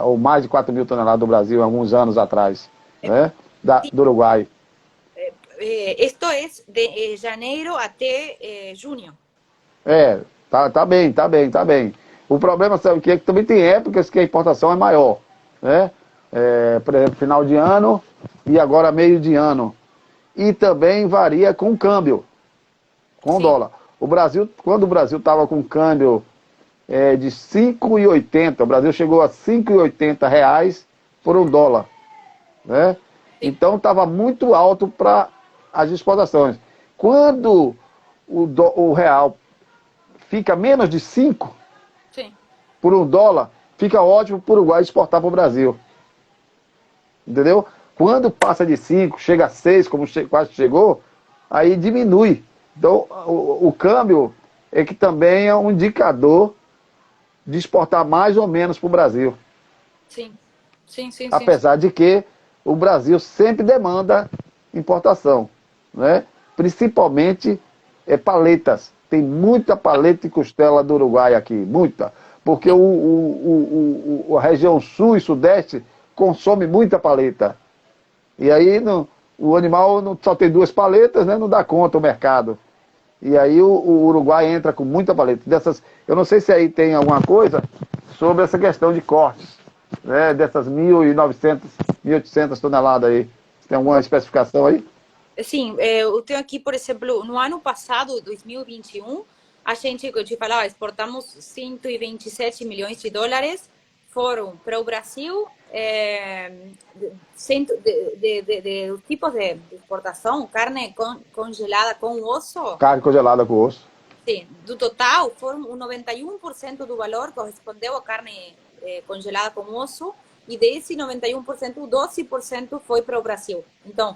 ou mais de 4.000 toneladas do Brasil, alguns anos atrás, né? Do Uruguai. Esto es de janeiro até junho. Tá bem, tá bem, tá bem. O problema, sabe, que também tem épocas que a importação é maior, né? Por exemplo, final de ano e agora meio de ano. E também varia com o câmbio, com o dólar. O Brasil, quando o Brasil estava com câmbio de 5,80, o Brasil chegou a 5,80 reais por um dólar, né? Então estava muito alto para as exportações. Quando o real fica menos de 5 por um dólar, fica ótimo para o Uruguai exportar para o Brasil. Entendeu? Quando passa de 5, chega a 6, como quase chegou, aí diminui. Então, o câmbio é que também é um indicador de exportar mais ou menos para o Brasil. Sim. Apesar de que o Brasil sempre demanda importação, né? Principalmente paletas. Tem muita paleta e costela do Uruguai aqui, muita. Porque a região sul e sudeste consome muita paleta. E aí o animal só tem 2 paletas, né? Não dá conta o mercado. E aí o Uruguai entra com muita paleta. Eu não sei se aí tem alguma coisa sobre essa questão de cortes, né? Dessas 1.900, 1.800 toneladas aí. Você tem alguma especificação aí? Sim, eu tenho aqui, por exemplo, no ano passado, 2021, a gente, eu te falava, exportamos 127 milhões de dólares, foram para o Brasil, de tipos de exportação, carne congelada com osso. Carne congelada com osso. Sim, do total, foram o 91% do valor correspondeu a carne congelada com osso, e desse 91%, o 12% foi para o Brasil. Então,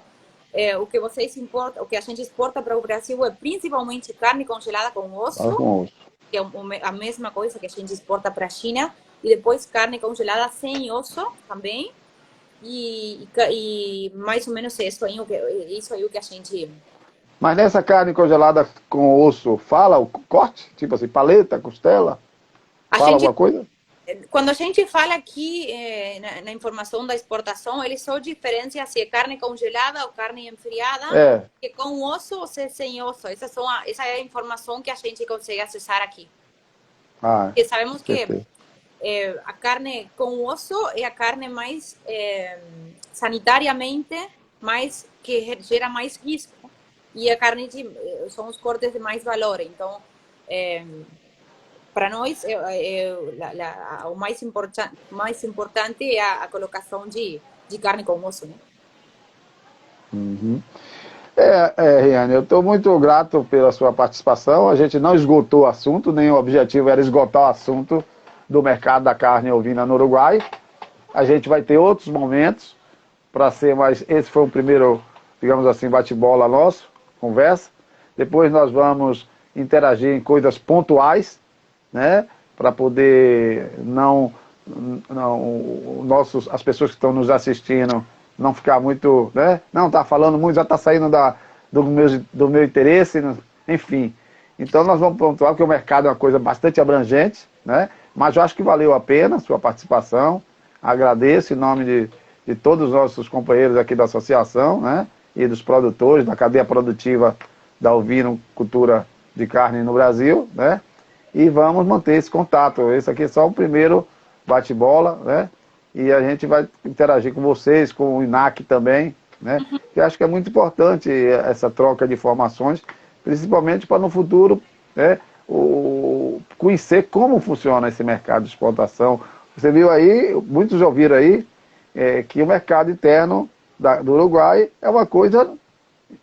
o que vocês importam, o que a gente exporta para o Brasil é principalmente carne congelada com osso, que é a mesma coisa que a gente exporta para a China, e depois carne congelada sem osso também, e mais ou menos isso aí o que a gente... Mas nessa carne congelada com osso, fala o corte? Tipo assim, paleta, costela? Fala alguma coisa? Quando a gente fala aqui na informação da exportação, ele só diferencia se é carne congelada ou carne enfriada, que com osso ou se sem osso. Essa é a informação que a gente consegue acessar aqui. Porque sabemos que a carne com osso é a carne mais sanitariamente, mais que gera mais risco. E a carne são os cortes de mais valor. Então, para nós, o mais importante é a colocação de carne com osso, né? Uhum. Riane, eu estou muito grato pela sua participação. A gente não esgotou o assunto, nem o objetivo era esgotar o assunto do mercado da carne ovina no Uruguai. A gente vai ter outros momentos para ser mais... Esse foi o primeiro, digamos assim, bate-bola nosso, conversa. Depois nós vamos interagir em coisas pontuais, né? Para poder as pessoas que estão nos assistindo não ficar muito, né? Não, tá falando muito, já está saindo do meu interesse, enfim. Então nós vamos pontuar que o mercado é uma coisa bastante abrangente, né? Mas eu acho que valeu a pena a sua participação. Agradeço em nome de todos os nossos companheiros aqui da associação, né? E dos produtores, da cadeia produtiva da ovinocultura de carne no Brasil, né? E vamos manter esse contato. Esse aqui é só o primeiro bate-bola, né? E a gente vai interagir com vocês, com o INAC também, né? Eu acho que é muito importante essa troca de informações, principalmente para no futuro, né, conhecer como funciona esse mercado de exportação. Você viu aí, muitos ouviram aí, que o mercado interno do Uruguai é uma coisa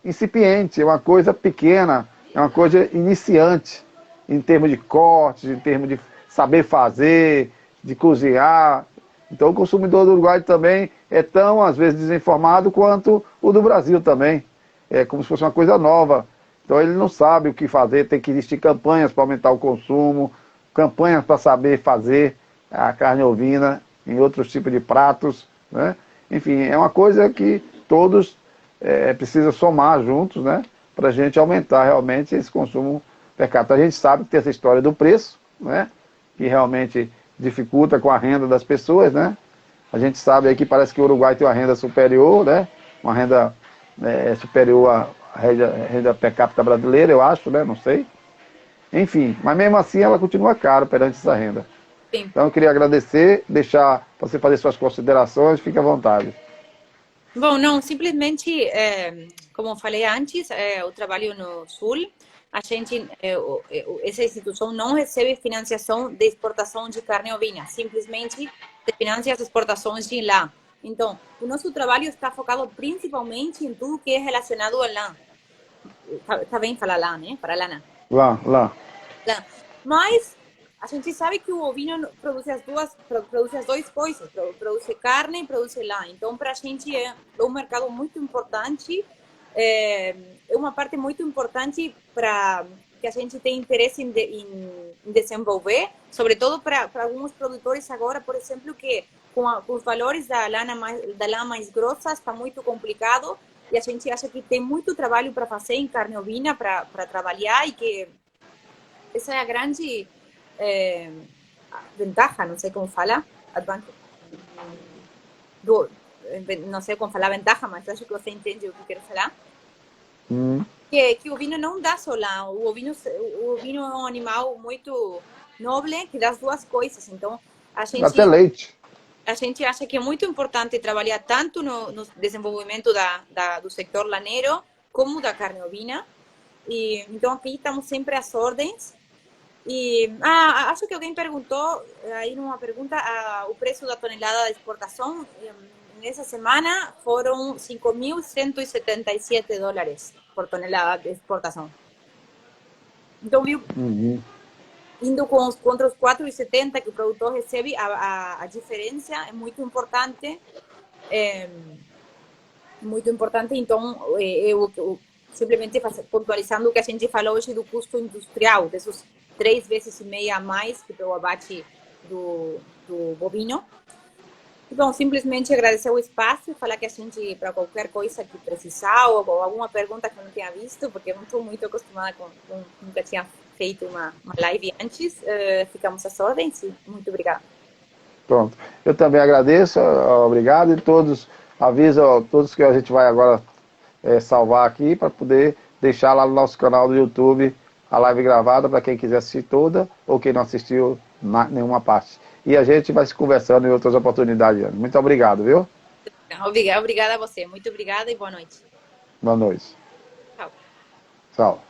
incipiente, é uma coisa pequena, é uma coisa iniciante, em termos de cortes, em termos de saber fazer, de cozinhar. Então o consumidor do Uruguai também é tão, às vezes, desinformado quanto o do Brasil também. É como se fosse uma coisa nova. Então ele não sabe o que fazer, tem que existir campanhas para aumentar o consumo, campanhas para saber fazer a carne ovina em outros tipos de pratos, né? Enfim, é uma coisa que todos precisam somar juntos, né? Para a gente aumentar realmente esse consumo per capita. A gente sabe que tem essa história do preço, né? Que realmente dificulta com a renda das pessoas, né? A gente sabe aí que parece que o Uruguai tem uma renda superior, né? Uma renda superior à renda per capita brasileira, eu acho, né? Não sei. Enfim, mas mesmo assim ela continua cara perante essa renda. Sim. Então eu queria agradecer, deixar você fazer suas considerações, fique à vontade. Bom, não, simplesmente, como falei antes, eu trabalho no Sul, a gente, essa instituição não recebe financiação de exportação de carne ovina, simplesmente se financia as exportações de lã. Então, o nosso trabalho está focado principalmente em tudo que é relacionado a lã. Tá bem falar lã, né? Para lana. Lá. Lã. Mas a gente sabe que o ovino produz as duas coisas, produz carne e produz lã. Então, para a gente é um mercado muito importante, é uma parte muito importante para que a gente tem interesse em desenvolver, sobretudo para alguns produtores agora, por exemplo, que com os valores da lã mais grossa está muito complicado e a gente acha que tem muito trabalho para fazer em carne ovina, para trabalhar, e que essa é a grande ventaja, não sei como falar, não sei como falar ventaja, mas acho que você entende o que quero falar. Que o ovino não dá só lã, o ovino é um animal muito nobre que dá as duas coisas. Então Até leite. A gente acha que é muito importante trabalhar tanto no desenvolvimento do sector laneiro como da carne ovina. E então aqui estamos sempre às ordens. E acho que alguém perguntou aí numa pergunta o preço da tonelada de exportação. Nessa semana foram $5.177 por tonelada de exportação. Então, viu, indo contra os 4,70 que o produtor recebe, a diferença é muito importante. Muito importante. Então, eu simplesmente pontualizando o que a gente falou hoje do custo industrial, desses 3,5 vezes a mais que o abate do bovino. Então, simplesmente agradecer o espaço e falar que a gente, para qualquer coisa que precisar ou alguma pergunta que eu não tenha visto, porque eu não estou muito acostumada nunca tinha feito uma live antes, ficamos às ordens e muito obrigada. Pronto. Eu também agradeço, obrigado, e aviso a todos que a gente vai agora salvar aqui para poder deixar lá no nosso canal do YouTube a live gravada para quem quiser assistir toda ou quem não assistiu nenhuma parte. E a gente vai se conversando em outras oportunidades. Muito obrigado, viu? Obrigada a você. Muito obrigada e boa noite. Boa noite. Tchau. Tchau.